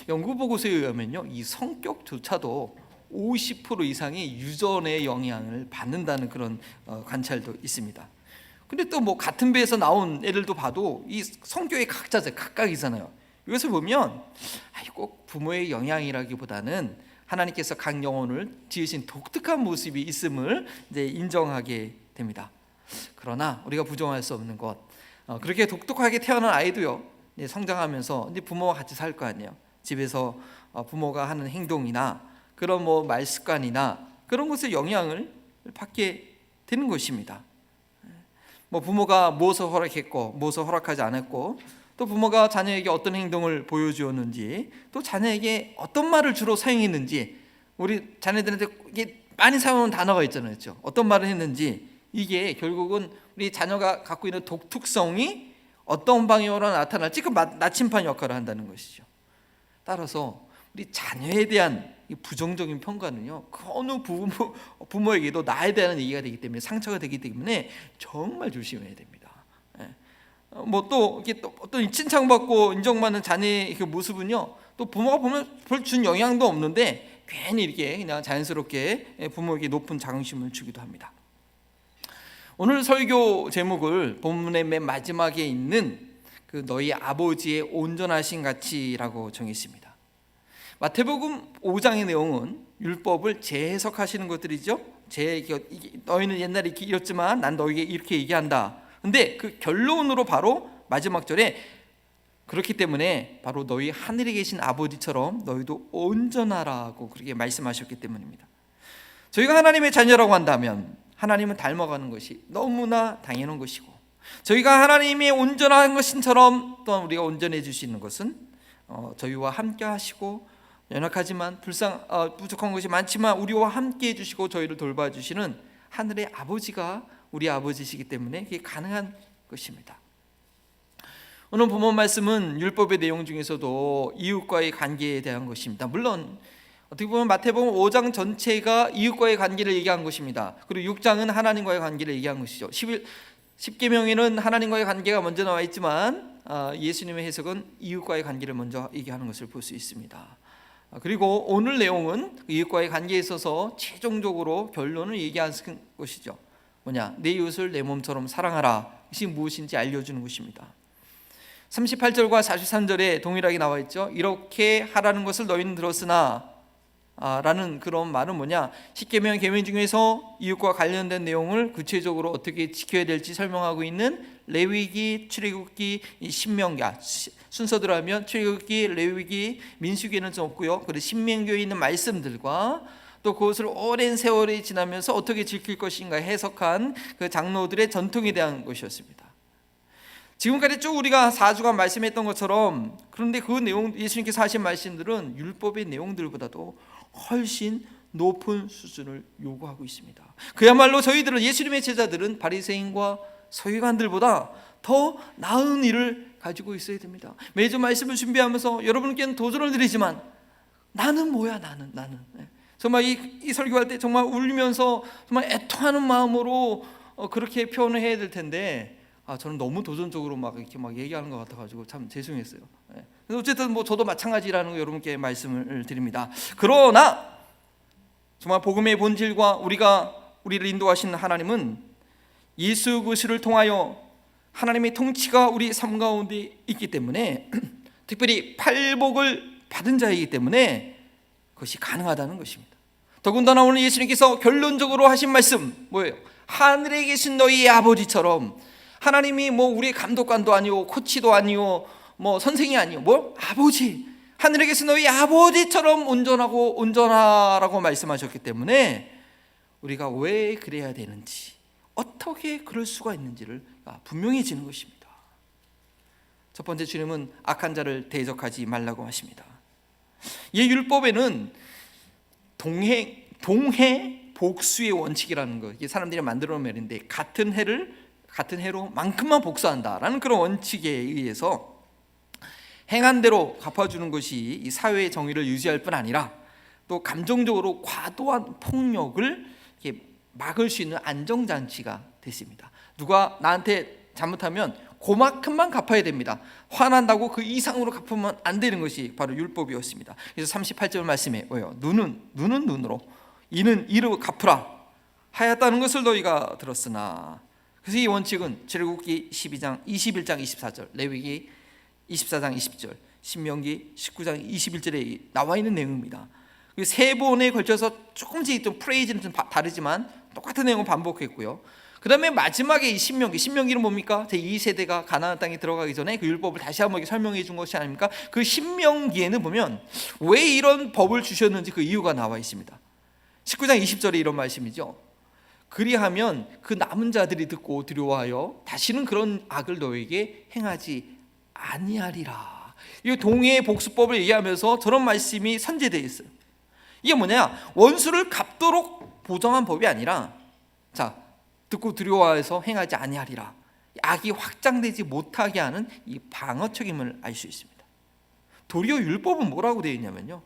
연구 보고서에 의하면요, 이 성격조차도 50% 이상의 유전의 영향을 받는다는 그런 관찰도 있습니다. 근데 또 뭐 같은 배에서 나온 애들도 봐도 이 성격이 각각이잖아요. 이것을 보면 꼭 부모의 영향이라기보다는 하나님께서 각 영혼을 지으신 독특한 모습이 있음을 이제 인정하게 됩니다. 그러나 우리가 부정할 수 없는 것, 그렇게 독특하게 태어난 아이도요, 성장하면서 이제 부모와 같이 살 거 아니에요. 집에서 부모가 하는 행동이나 그런 뭐 말 습관이나 그런 것에 영향을 받게 되는 것입니다. 뭐 부모가 무엇을 허락했고 무엇을 허락하지 않았고, 또 부모가 자녀에게 어떤 행동을 보여주었는지, 또 자녀에게 어떤 말을 주로 사용했는지, 우리 자녀들한테 이게 많이 사용하는 단어가 있잖아요. 그렇죠? 어떤 말을 했는지, 이게 결국은 우리 자녀가 갖고 있는 독특성이 어떤 방향으로 나타날지 그 나침반 역할을 한다는 것이죠. 따라서 우리 자녀에 대한 이 부정적인 평가는요, 그 어느 부모에게도 나에 대한 얘기가 되기 때문에, 상처가 되기 때문에 정말 조심해야 됩니다. 뭐 또 이게 또 어떤 칭찬받고 인정받는 자녀의 그 모습은요, 또 부모가 보면 별 준 영향도 없는데 괜히 이렇게 그냥 자연스럽게 부모에게 높은 자긍심을 주기도 합니다. 오늘 설교 제목을 본문의 맨 마지막에 있는 그 너희 아버지의 온전하신 가치라고 정했습니다. 마태복음 5장의 내용은 율법을 재해석하시는 것들이죠. 너희는 옛날에 이렇게 이랬지만 난 너희에게 이렇게 얘기한다. 근데 그 결론으로 바로 마지막 절에 그렇기 때문에 바로 너희 하늘에 계신 아버지처럼 너희도 온전하라고 그렇게 말씀하셨기 때문입니다. 저희가 하나님의 자녀라고 한다면 하나님은 닮아가는 것이 너무나 당연한 것이고, 저희가 하나님의 온전한 것인처럼 또한 우리가 온전해 주시는 것은 저희와 함께 하시고, 연약하지만 부족한 것이 많지만 우리와 함께 해주시고 저희를 돌봐주시는 하늘의 아버지가 우리 아버지시기 때문에 그게 가능한 것입니다. 오늘 본문 말씀은 율법의 내용 중에서도 이웃과의 관계에 대한 것입니다. 물론 어떻게 보면 마태복음 5장 전체가 이웃과의 관계를 얘기한 것입니다. 그리고 6장은 하나님과의 관계를 얘기한 것이죠. 10계명에는 하나님과의 관계가 먼저 나와 있지만 예수님의 해석은 이웃과의 관계를 먼저 얘기하는 것을 볼 수 있습니다. 그리고 오늘 내용은 이웃과의 관계에 있어서 최종적으로 결론을 얘기하는 것이죠. 뭐냐? 내 이웃을 내 몸처럼 사랑하라. 이것이 무엇인지 알려주는 것입니다. 38절과 43절에 동일하게 나와 있죠. 이렇게 하라는 것을 너희는 들었으나 라는 그런 말은 뭐냐, 십계명 계명 중에서 이웃과 관련된 내용을 구체적으로 어떻게 지켜야 될지 설명하고 있는 레위기, 출애굽기, 신명기, 순서대로 하면 출애굽기, 레위기, 민수기에는 좀 없고요. 그리고 신명기에 있는 말씀들과 또 그것을 오랜 세월이 지나면서 어떻게 지킬 것인가 해석한 그 장로들의 전통에 대한 것이었습니다. 지금까지 쭉 우리가 4주간 말씀했던 것처럼, 그런데 그 내용, 예수님께서 하신 말씀들은 율법의 내용들보다도 훨씬 높은 수준을 요구하고 있습니다. 그야말로 저희들은, 예수님의 제자들은 바리새인과 서기관들보다 더 나은 일을 가지고 있어야 됩니다. 매주 말씀을 준비하면서 여러분께는 도전을 드리지만, 나는 뭐야, 나는 정말 이 설교할 때 정말 울면서 정말 애통하는 마음으로 그렇게 표현을 해야 될 텐데, 저는 너무 도전적으로 이렇게 얘기하는 것 같아가지고 참 죄송했어요. 그래서 어쨌든 저도 마찬가지라는 거 여러분께 말씀을 드립니다. 그러나 정말 복음의 본질과 우리를 인도하시는 하나님은 예수 그리스도를 통하여 하나님의 통치가 우리 삶 가운데 있기 때문에, 특별히 팔복을 받은 자이기 때문에 그것이 가능하다는 것입니다. 더군다나 오늘 예수님께서 결론적으로 하신 말씀 뭐예요? 하늘에 계신 너희 아버지처럼, 하나님이 우리의 감독관도 아니고 코치도 아니고 선생이 아니고 아버지, 하늘에 계신 너희 아버지처럼 온전하라고 말씀하셨기 때문에 우리가 왜 그래야 되는지, 어떻게 그럴 수가 있는지를 분명해지는 것입니다. 첫 번째, 주님은 악한 자를 대적하지 말라고 하십니다. 이 율법에는 동해 복수의 원칙이라는 거, 이게 사람들이 만들어 놓은 말인데, 같은 해로 만큼만 복수한다라는 그런 원칙에 의해서 행한 대로 갚아주는 것이 이 사회의 정의를 유지할 뿐 아니라, 또 감정적으로 과도한 폭력을 이렇게 막을 수 있는 안정장치가 됐습니다. 누가 나한테 잘못하면 그만큼만 갚아야 됩니다. 화난다고 그 이상으로 갚으면 안 되는 것이 바로 율법이었습니다. 그래서 38절 말씀에 뭐예요? 눈은 눈으로, 이는 이로 갚으라 하였다는 것을 너희가 들었으나. 그래서 이 원칙은 출애굽기 12장 21장 24절, 레위기 24장 20절, 신명기 19장 21절에 나와 있는 내용입니다. 세 번에 걸쳐서 조금씩 좀 프레이즈는 좀 다르지만 똑같은 내용을 반복했고요. 그 다음에 마지막에 이 신명기는 뭡니까? 제2세대가 가나안 땅에 들어가기 전에 그 율법을 다시 한번 설명해 준 것이 아닙니까? 그 신명기에는 보면 왜 이런 법을 주셨는지 그 이유가 나와 있습니다. 19장 20절에 이런 말씀이죠. 그리하면 그 남은 자들이 듣고 두려워하여 다시는 그런 악을 너에게 행하지 아니하리라. 이 동해의 복수법을 얘기하면서 저런 말씀이 선제되어 있어요. 이게 뭐냐? 원수를 갚도록 보정한 법이 아니라, 듣고 두려워해서 행하지 아니하리라, 악이 확장되지 못하게 하는 이 방어 책임을 알 수 있습니다. 도리어 율법은 뭐라고 되어 있냐면요,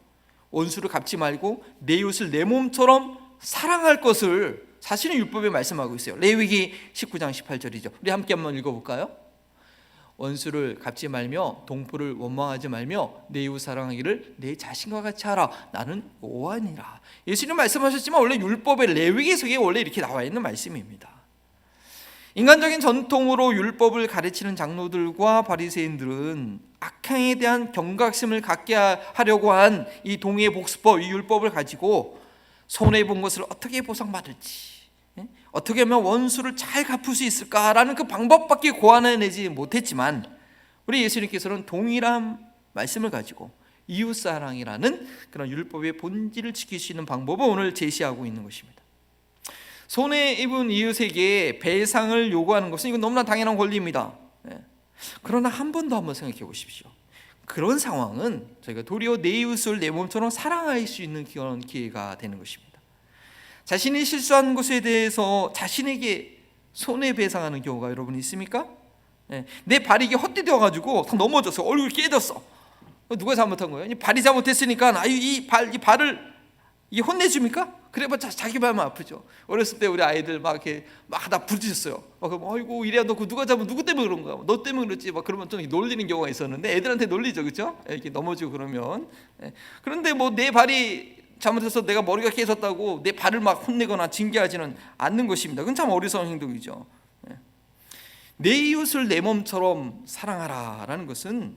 원수를 갚지 말고 내 이웃을 내 몸처럼 사랑할 것을 사실은 율법에 말씀하고 있어요. 레위기 19장 18절이죠. 우리 함께 한번 읽어볼까요? 원수를 갚지 말며 동포를 원망하지 말며 내 이웃 사랑하기를 내 자신과 같이 하라. 나는 여호와니라. 예수님 말씀하셨지만 원래 율법의 레위기서에 원래 이렇게 나와 있는 말씀입니다. 인간적인 전통으로 율법을 가르치는 장로들과 바리새인들은 악행에 대한 경각심을 갖게 하려고 한 이 동의의 복수법, 이 율법을 가지고 손해본 것을 어떻게 보상받을지, 어떻게 하면 원수를 잘 갚을 수 있을까라는 그 방법밖에 고안해내지 못했지만, 우리 예수님께서는 동일한 말씀을 가지고 이웃사랑이라는 그런 율법의 본질을 지킬 수 있는 방법을 오늘 제시하고 있는 것입니다. 손해 입은 이웃에게 배상을 요구하는 것은 이건 너무나 당연한 권리입니다. 그러나 한 번 더 한번 생각해 보십시오. 그런 상황은 저희가 도리어 내 이웃을 내 몸처럼 사랑할 수 있는 그런 기회가 되는 것입니다. 자신이 실수한 것에 대해서 자신에게 손해배상하는 경우가 여러분 있습니까? 내 발이 이게 헛디뎌가지고 넘어져서 얼굴이 깨졌어. 누가 잘못한 거예요? 발이 잘못했으니까 이 발을 혼내줍니까? 그래봤자 자기 발만 아프죠. 어렸을 때 우리 아이들 이렇게 다 부딪혔어요. 그럼 아이고 이래야 너 누가 잘못, 누구 때문에 그런가? 너 때문에 그렇지. 그러면 좀 놀리는 경우가 있었는데, 애들한테 놀리죠, 그렇죠? 이렇게 넘어지고 그러면. 그런데 내 발이 잘못해서 내가 머리가 깨졌다고 내 발을 혼내거나 징계하지는 않는 것입니다. 그건 참 어리석은 행동이죠. 내 이웃을 내 몸처럼 사랑하라라는 것은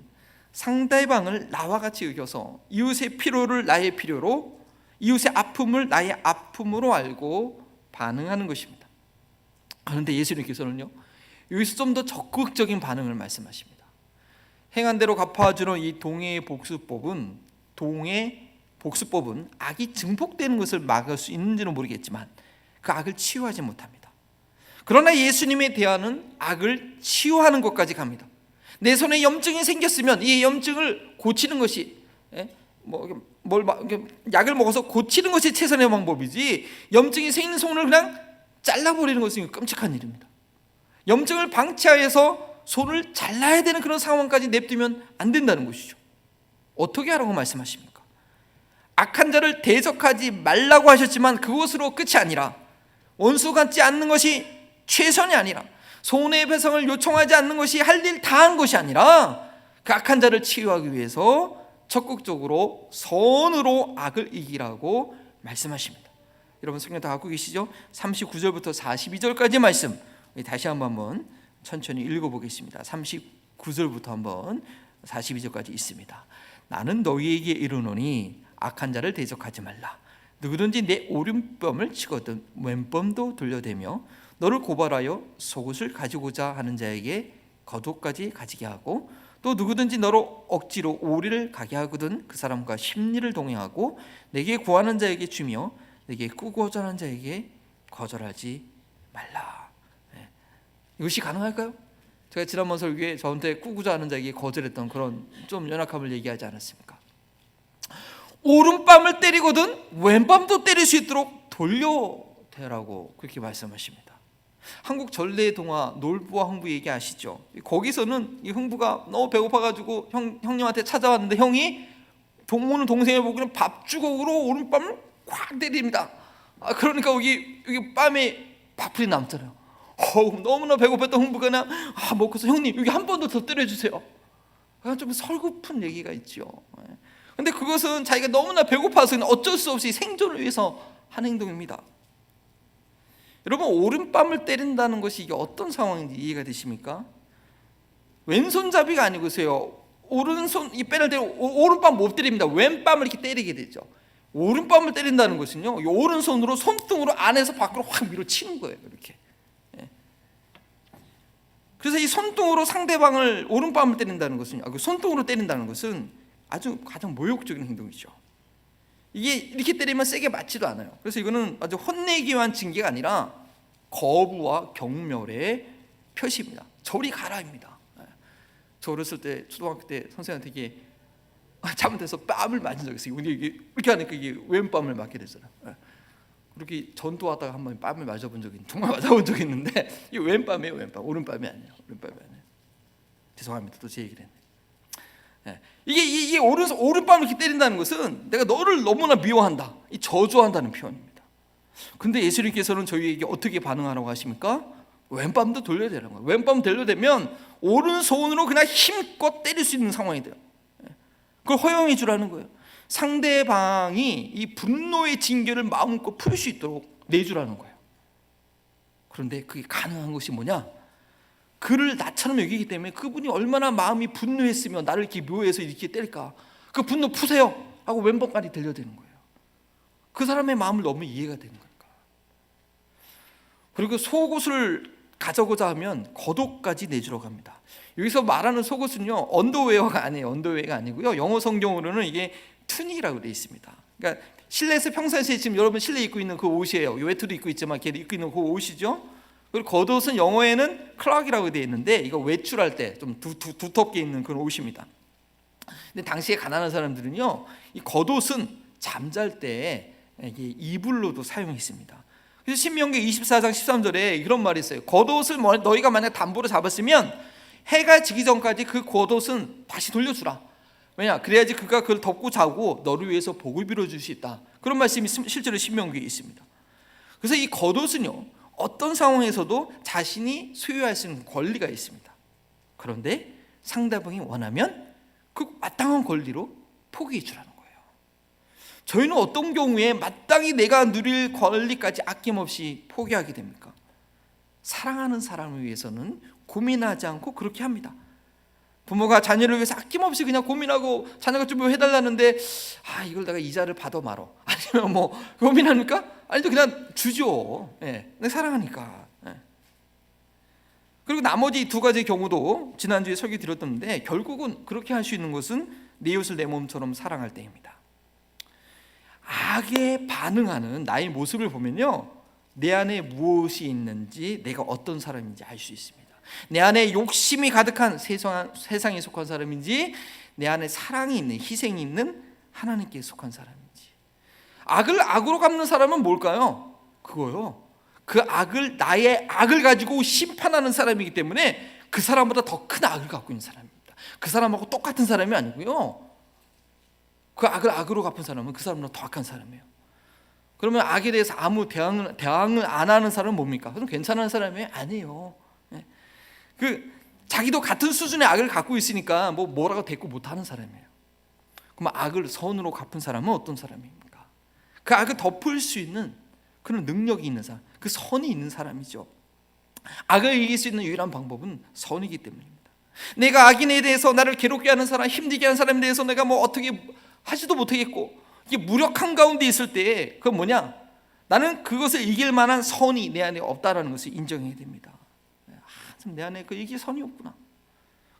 상대방을 나와 같이 여겨서 이웃의 필요를 나의 필요로, 이웃의 아픔을 나의 아픔으로 알고 반응하는 것입니다. 그런데 예수님께서는요, 여기서 좀 더 적극적인 반응을 말씀하십니다. 행한 대로 갚아주는 이 동해의 복수법은 악이 증폭되는 것을 막을 수 있는지는 모르겠지만 그 악을 치유하지 못합니다. 그러나 예수님의 대안은 악을 치유하는 것까지 갑니다. 내 손에 염증이 생겼으면 이 염증을 고치는 것이 약을 먹어서 고치는 것이 최선의 방법이지, 염증이 생긴 손을 그냥 잘라버리는 것은 끔찍한 일입니다. 염증을 방치하여서 손을 잘라야 되는 그런 상황까지 냅두면 안 된다는 것이죠. 어떻게 하라고 말씀하십니까? 악한 자를 대적하지 말라고 하셨지만 그것으로 끝이 아니라, 원수 같지 않는 것이 최선이 아니라, 손해배상을 요청하지 않는 것이 할 일 다 한 것이 아니라, 그 악한 자를 치유하기 위해서 적극적으로 선으로 악을 이기라고 말씀하십니다. 여러분 성경 다 갖고 계시죠? 39절부터 42절까지 말씀 다시 한번 천천히 읽어보겠습니다. 39절부터 한번 42절까지 있습니다. 나는 너희에게 이르노니 악한 자를 대적하지 말라. 누구든지 내 오른뺨을 치거든 왼뺨도 돌려대며 너를 고발하여 속옷을 가지고자 하는 자에게 겉옷까지 가지게 하고, 또 누구든지 너로 억지로 오리를 가게 하거든 그 사람과 심리를 동행하고 내게 구하는 자에게 주며 내게 꾸고자 하는 자에게 거절하지 말라. 이것이 가능할까요? 제가 지난번 설교에 저한테 꾸고자 하는 자에게 거절했던 그런 좀 연약함을 얘기하지 않았습니까? 오른뺨을 때리거든 왼뺨도 때릴 수 있도록 돌려대라고 그렇게 말씀하십니다. 한국 전래 동화 놀부와 흥부 얘기 아시죠? 거기서는 이 흥부가 너무 배고파가지고 형님한테 찾아왔는데 형이 동무는 동생을 보고 그냥 밥주걱으로 오른뺨을 꽉 때립니다. 그러니까 여기 뺨에 밥풀이 남잖아요. 너무나 배고팠던 흥부가 그냥 먹고서 형님 여기 한 번 더 때려주세요. 좀 설구픈 얘기가 있죠. 근데 그것은 자기가 너무나 배고파서 어쩔 수 없이 생존을 위해서 한 행동입니다. 여러분 오른뺨을 때린다는 것이 이게 어떤 상황인지 이해가 되십니까? 왼손잡이가 아니고서요, 오른손 이 뺨을 때리고 오른뺨 못 때립니다. 왼뺨을 이렇게 때리게 되죠. 오른뺨을 때린다는 것은요, 이 오른손으로 손등으로 안에서 밖으로 확 밀어치는 거예요. 이렇게. 그래서 이 손등으로 상대방을 오른뺨을 때린다는 것은, 손등으로 때린다는 것은 아주 가장 모욕적인 행동이죠. 이게 이렇게 때리면 세게 맞지도 않아요. 그래서 이거는 아주 혼내기 위한 징계가 아니라 거부와 경멸의 표시입니다. 저리 가라입니다. 저 어렸을 때 초등학교 때 선생님한테 이게 잘못해서 뺨을 맞은 적이 있어요. 이렇게 하니까 이게 왼뺨을 맞게 됐잖아요. 그렇게 전도하다가 한 번 뺨을 맞아본 적이 정말 맞아본 적이 있는데 이 왼뺨이에요. 왼뺨, 오른뺨이 아니에요. 오른뺨이 아니에요. 죄송합니다. 또 제 얘기를 했네. 이게 오른뺨을 이렇게 때린다는 것은 내가 너를 너무나 미워한다, 이 저주한다는 표현입니다. 근데 예수님께서는 저희에게 어떻게 반응하라고 하십니까? 왼뺨도 돌려대라는 거예요. 왼뺨 돌려대면 오른손으로 그냥 힘껏 때릴 수 있는 상황이 돼요. 그걸 허용해 주라는 거예요. 상대방이 이 분노의 징계를 마음껏 풀 수 있도록 내주라는 거예요. 그런데 그게 가능한 것이 뭐냐? 그를 나처럼 여기기 때문에 그분이 얼마나 마음이 분노했으면 나를 이렇게 묘해서 이렇게 때릴까? 그 분노 푸세요 하고 왼번까지 들려대는 거예요. 그 사람의 마음을 너무 이해가 되는 거니까. 그리고 속옷을 가져고자 하면 겉옷까지 내주라고 합니다. 여기서 말하는 속옷은요, 언더웨어가 아니에요. 언더웨어가 아니고요, 영어 성경으로는 이게 투닉이라고 되어 있습니다. 그러니까 실내에서 평상시에 지금 여러분 실내 입고 있는 그 옷이에요. 외투도 입고 있지만 걔도 입고 있는 그 옷이죠. 그리고 겉옷은 영어에는 클락이라고 되어 있는데 이거 외출할 때 좀 두텁게 입는 그런 옷입니다. 근데 당시에 가난한 사람들은요, 이 겉옷은 잠잘 때 이불로도 사용했습니다. 그래서 신명기 24장 13절에 이런 말이 있어요. 겉옷을 너희가 만약 담보로 잡았으면 해가 지기 전까지 그 겉옷은 다시 돌려주라. 왜냐? 그래야지 그가 그걸 덮고 자고 너를 위해서 복을 빌어줄 수 있다. 그런 말씀이 실제로 신명기에 있습니다. 그래서 이 겉옷은요, 어떤 상황에서도 자신이 소유할 수 있는 권리가 있습니다. 그런데 상대방이 원하면 그 마땅한 권리로 포기해 주라는 거예요. 저희는 어떤 경우에 마땅히 내가 누릴 권리까지 아낌없이 포기하게 됩니까? 사랑하는 사람을 위해서는 고민하지 않고 그렇게 합니다. 부모가 자녀를 위해서 아낌없이 그냥 고민하고 자녀가 좀 해달라는데 이걸 내가 이자를 받아 말어, 아니면 뭐 고민합니까? 아니죠, 그냥 주죠. 내가 사랑하니까. 그리고 나머지 두 가지 경우도 지난주에 설교 드렸던데, 결국은 그렇게 할 수 있는 것은 내 이웃을 내 몸처럼 사랑할 때입니다. 악에 반응하는 나의 모습을 보면요, 내 안에 무엇이 있는지, 내가 어떤 사람인지 알 수 있습니다. 내 안에 욕심이 가득한 세상에 속한 사람인지, 내 안에 사랑이 있는, 희생이 있는 하나님께 속한 사람인지. 악을 악으로 갚는 사람은 뭘까요? 그거요, 그 악을, 나의 악을 가지고 심판하는 사람이기 때문에 그 사람보다 더 큰 악을 갖고 있는 사람입니다. 그 사람하고 똑같은 사람이 아니고요, 그 악을 악으로 갚은 사람은 그 사람보다 더 악한 사람이에요. 그러면 악에 대해서 아무 대항을 안 하는 사람은 뭡니까? 그럼 괜찮은 사람이 아니에요. 자기도 같은 수준의 악을 갖고 있으니까 뭐라고 대꾸 못하는 사람이에요. 그럼 악을 선으로 갚은 사람은 어떤 사람입니까? 그 악을 덮을 수 있는 그런 능력이 있는 사람, 그 선이 있는 사람이죠. 악을 이길 수 있는 유일한 방법은 선이기 때문입니다. 내가 악인에 대해서 나를 괴롭게 하는 사람, 힘들게 하는 사람에 대해서 내가 어떻게 하지도 못하겠고, 이게 무력한 가운데 있을 때 그건 뭐냐? 나는 그것을 이길 만한 선이 내 안에 없다라는 것을 인정해야 됩니다. 내 안에 이게 선이 없구나.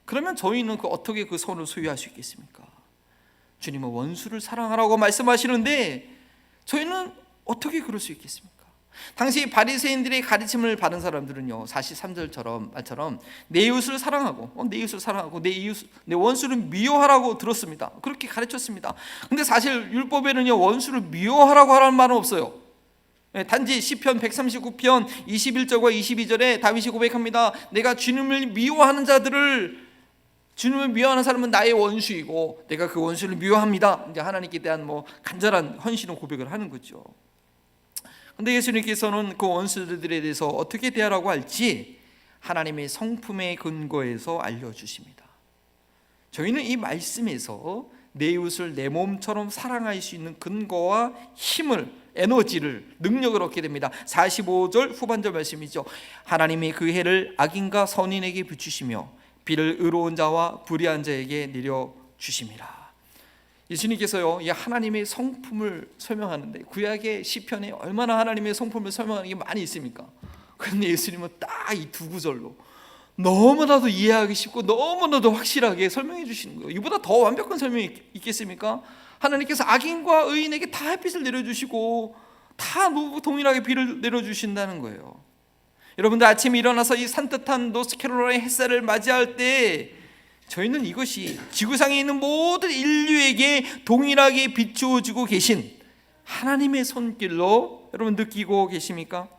그러면 저희는 어떻게 그 선을 소유할 수 있겠습니까? 주님은 원수를 사랑하라고 말씀하시는데 저희는 어떻게 그럴 수 있겠습니까? 당시 바리새인들의 가르침을 받은 사람들은요, 43절처럼 말처럼 내 이웃을 사랑하고 내 원수를 미워하라고 들었습니다. 그렇게 가르쳤습니다. 근데 사실 율법에는요, 원수를 미워하라고 하라는 말은 없어요. 단지 시편 139편 21절과 22절에 다윗이 고백합니다. 내가 주님을 미워하는 사람은 나의 원수이고 내가 그 원수를 미워합니다. 이제 하나님께 대한 간절한 헌신의 고백을 하는 거죠. 근데 예수님께서는 그 원수들에 대해서 어떻게 대하라고 할지 하나님의 성품의 근거에서 알려주십니다. 저희는 이 말씀에서 내 이웃을 내 몸처럼 사랑할 수 있는 근거와 힘을, 에너지를, 능력을 얻게 됩니다. 45절 후반절 말씀이죠. 하나님이 그 해를 악인과 선인에게 비추시며 비를 의로운 자와 불의한 자에게 내려주심이라. 예수님께서요, 이 하나님의 성품을 설명하는데, 구약의 시편에 얼마나 하나님의 성품을 설명하는 게 많이 있습니까? 그런데 예수님은 딱 이 두 구절로 너무나도 이해하기 쉽고 너무나도 확실하게 설명해 주시는 거예요. 이보다 더 완벽한 설명이 있겠습니까? 하나님께서 악인과 의인에게 다 햇빛을 내려주시고 다 동일하게 비를 내려주신다는 거예요. 여러분들 아침에 일어나서 이 산뜻한 노스캐롤라이나 햇살을 맞이할 때 저희는 이것이 지구상에 있는 모든 인류에게 동일하게 비추어주고 계신 하나님의 손길로 여러분 느끼고 계십니까?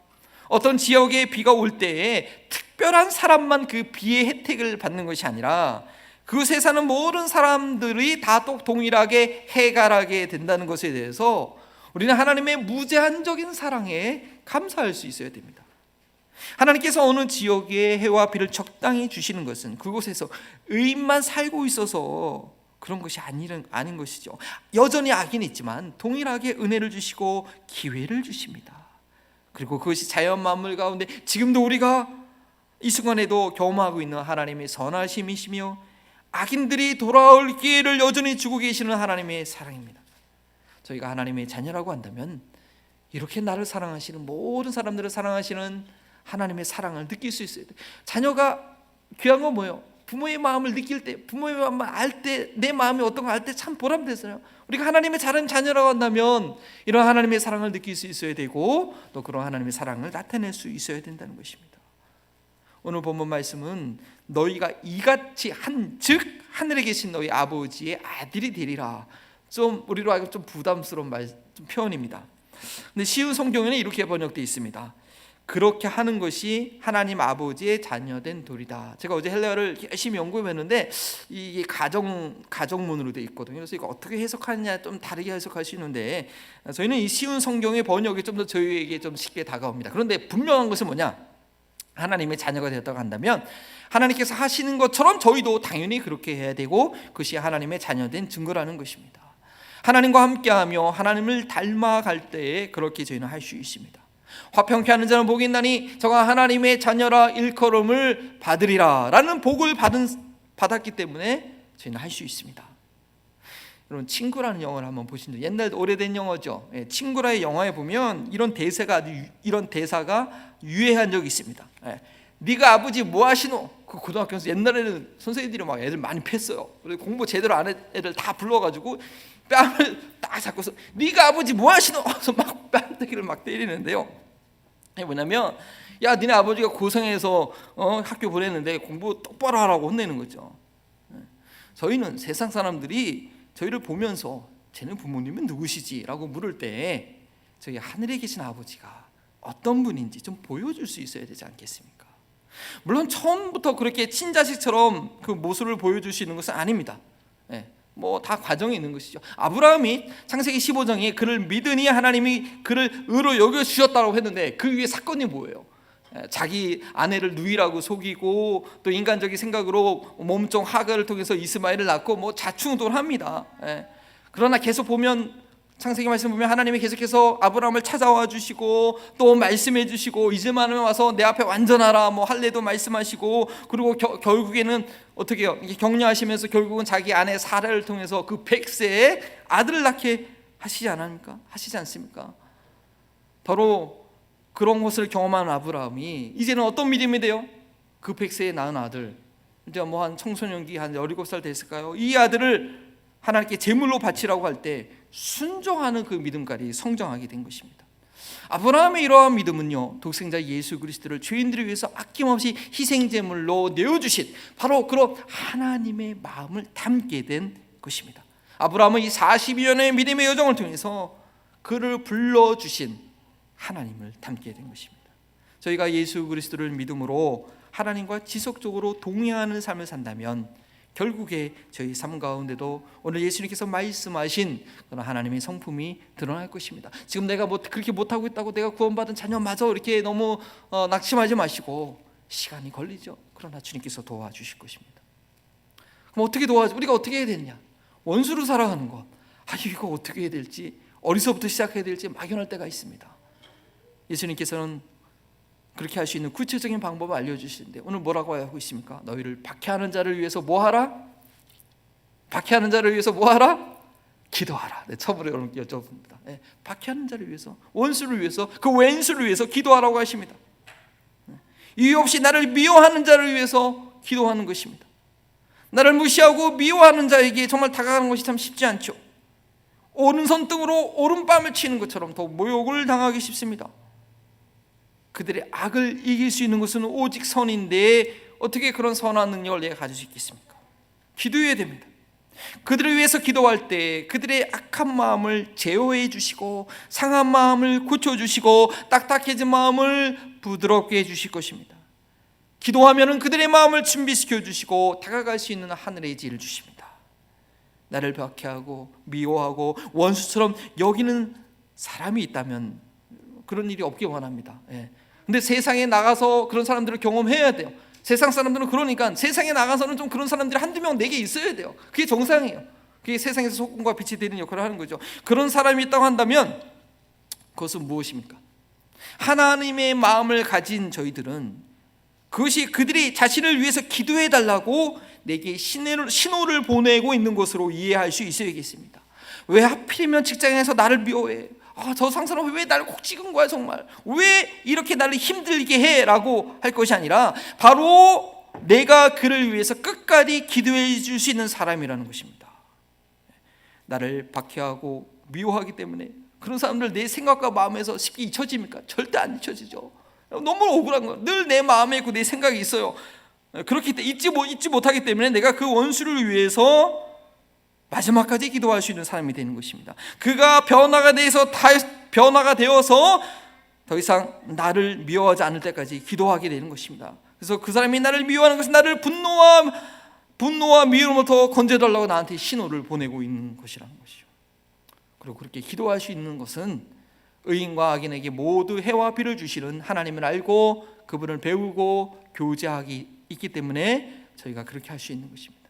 어떤 지역에 비가 올 때에 특별한 사람만 그 비의 혜택을 받는 것이 아니라 그곳에 사는 모든 사람들이 다 또 동일하게 해갈하게 된다는 것에 대해서 우리는 하나님의 무제한적인 사랑에 감사할 수 있어야 됩니다. 하나님께서 어느 지역에 해와 비를 적당히 주시는 것은 그곳에서 의인만 살고 있어서 그런 것이 아닌 것이죠. 여전히 악인이 있지만 동일하게 은혜를 주시고 기회를 주십니다. 그리고 그것이 자연 만물 가운데 지금도 우리가 이 순간에도 경험하고 있는 하나님의 선하심이시며 악인들이 돌아올 기회를 여전히 주고 계시는 하나님의 사랑입니다. 저희가 하나님의 자녀라고 한다면 이렇게 나를 사랑하시는, 모든 사람들을 사랑하시는 하나님의 사랑을 느낄 수 있어야 돼요. 자녀가 귀한 건 뭐예요? 부모의 마음을 느낄 때, 부모의 마음을 알 때, 내 마음이 어떤 거 알 때 참 보람되잖아요. 우리가 하나님의 작은 자녀라고 한다면 이런 하나님의 사랑을 느낄 수 있어야 되고 또 그런 하나님의 사랑을 나타낼 수 있어야 된다는 것입니다. 오늘 본문 말씀은 너희가 이같이 한즉 하늘에 계신 너희 아버지의 아들이 되리라. 좀 우리로 하여금 좀 부담스러운 좀 표현입니다. 근데 쉬운 성경에는 이렇게 번역되어 있습니다. 그렇게 하는 것이 하나님 아버지의 자녀된 도리다. 제가 어제 헬라어를 열심히 연구해봤는데 이게 가정문으로 되어 있거든요. 그래서 이거 어떻게 해석하느냐 좀 다르게 해석할 수 있는데 저희는 이 쉬운 성경의 번역이 좀 더 저희에게 좀 쉽게 다가옵니다. 그런데 분명한 것은 뭐냐? 하나님의 자녀가 되었다고 한다면 하나님께서 하시는 것처럼 저희도 당연히 그렇게 해야 되고 그것이 하나님의 자녀된 증거라는 것입니다. 하나님과 함께하며 하나님을 닮아갈 때에 그렇게 저희는 할 수 있습니다. 화평케 하는 자는 복이 있나니 저가 하나님의 자녀라 일컬음을 받으리라 라는 복을 받았기 때문에 저희는 할 수 있습니다. 여러분, 친구라는 영화를 한번 보신 적, 옛날 오래된 영화죠. 친구라의 영화에 보면 이런 대사가 유해한 적이 있습니다. 네가 아버지 뭐 하시노? 그 고등학교에서 옛날에는 선생님들이 막 애들 많이 팼어요. 그래서 공부 제대로 안 한 애들 다 불러가지고 뺨을 딱 잡고서 네가 아버지 뭐 하시노? 그래서 막 뺨때기를 막 때리는데요. 이게 뭐냐면, 야, 니네 아버지가 고생해서 학교 보냈는데 공부 똑바로 하라고 혼내는 거죠. 저희는 세상 사람들이 저희를 보면서 쟤는 부모님은 누구시지? 라고 물을 때 저희 하늘에 계신 아버지가 어떤 분인지 좀 보여줄 수 있어야 되지 않겠습니까? 물론 처음부터 그렇게 친자식처럼 그 모습을 보여주시는 것은 아닙니다. 뭐 다 과정이 있는 것이죠. 아브라함이 창세기 15장에 그를 믿으니 하나님이 그를 의로 여겨주셨다고 했는데 그 위에 사건이 뭐예요? 자기 아내를 누이라고 속이고 또 인간적인 생각으로 몸종 하갈을 통해서 이스마엘을 낳고 뭐 자충우돌합니다. 그러나 계속 보면, 창세기 말씀 보면 하나님이 계속해서 아브라함을 찾아와 주시고 또 말씀해 주시고 이제만 와서 내 앞에 완전하라 뭐 할례도 말씀하시고, 그리고 결국에는 어떻게 해요? 격려하시면서 결국은 자기 아내 사라를 통해서 그 100세의 아들을 낳게 하시지 않습니까? 바로 그런 것을 경험한 아브라함이 이제는 어떤 믿음이 돼요? 그 100세에 낳은 아들, 이제 뭐 한 청소년기 한 17살 됐을까요? 이 아들을 하나님께 제물로 바치라고 할 때 순종하는 그 믿음까지 성장하게 된 것입니다. 아브라함의 이러한 믿음은요, 독생자 예수 그리스도를 죄인들을 위해서 아낌없이 희생제물로 내어주신 바로 그런 하나님의 마음을 담게 된 것입니다. 아브라함은 이 42년의 믿음의 여정을 통해서 그를 불러주신 하나님을 담게 된 것입니다. 저희가 예수 그리스도를 믿음으로 하나님과 지속적으로 동행하는 삶을 산다면 결국에 저희 삶 가운데도 오늘 예수님께서 말씀하신 그런 하나님의 성품이 드러날 것입니다. 지금 내가 뭐 그렇게 못하고 있다고 내가 구원받은 자녀마저 이렇게 너무 낙심하지 마시고, 시간이 걸리죠. 그러나 주님께서 도와주실 것입니다. 그럼 어떻게 우리가 어떻게 해야 되느냐? 원수로 살아가는 것, 이거 어떻게 해야 될지, 어디서부터 시작해야 될지 막연할 때가 있습니다. 예수님께서는 그렇게 할 수 있는 구체적인 방법을 알려주시는데 오늘 뭐라고 하고 있습니까? 너희를 박해하는 자를 위해서 뭐하라? 박해하는 자를 위해서 뭐하라? 기도하라. 처음으로 여러분께 여쭤봅니다. 박해하는 자를 위해서, 원수를 위해서, 그 왼수를 위해서 기도하라고 하십니다. 이유 없이 나를 미워하는 자를 위해서 기도하는 것입니다. 나를 무시하고 미워하는 자에게 정말 다가가는 것이 참 쉽지 않죠. 오른손등으로 오른뺨을 치는 것처럼 더 모욕을 당하기 쉽습니다. 그들의 악을 이길 수 있는 것은 오직 선인데 어떻게 그런 선한 능력을 내가 가질 수 있겠습니까? 기도해야 됩니다. 그들을 위해서 기도할 때 그들의 악한 마음을 제어해 주시고 상한 마음을 고쳐주시고 딱딱해진 마음을 부드럽게 해주실 것입니다. 기도하면 그들의 마음을 준비시켜 주시고 다가갈 수 있는 하늘의 지혜를 주십니다. 나를 박해하고 미워하고 원수처럼 여기는 사람이 있다면 그런 일이 없기 원합니다. 근데 세상에 나가서 그런 사람들을 경험해야 돼요. 세상 사람들은 그러니까 세상에 나가서는 좀 그런 사람들이 한두 명, 네 개 있어야 돼요. 그게 정상이에요. 그게 세상에서 소금과 빛이 되는 역할을 하는 거죠. 그런 사람이 있다고 한다면 그것은 무엇입니까? 하나님의 마음을 가진 저희들은 그것이 그들이 자신을 위해서 기도해 달라고 내게 신호를 보내고 있는 것으로 이해할 수 있어야겠습니다. 왜 하필이면 직장에서 나를 미워해? 저 상사는 왜 나를 콕 찍은 거야 정말? 왜 이렇게 나를 힘들게 해? 라고 할 것이 아니라 바로 내가 그를 위해서 끝까지 기도해 줄 수 있는 사람이라는 것입니다. 나를 박해하고 미워하기 때문에 그런 사람들 내 생각과 마음에서 쉽게 잊혀집니까? 절대 안 잊혀지죠. 너무 억울한 거예요. 늘 내 마음에 있고 내 생각이 있어요. 그렇기 때문에 잊지 못하기 때문에 내가 그 원수를 위해서 마지막까지 기도할 수 있는 사람이 되는 것입니다. 그가 변화가 되어서 더 이상 나를 미워하지 않을 때까지 기도하게 되는 것입니다. 그래서 그 사람이 나를 미워하는 것은 나를 분노와 미움으로부터 건져달라고 나한테 신호를 보내고 있는 것이라는 것이죠. 그리고 그렇게 기도할 수 있는 것은 의인과 악인에게 모두 해와 비를 주시는 하나님을 알고 그분을 배우고 교제하기 있기 때문에 저희가 그렇게 할 수 있는 것입니다.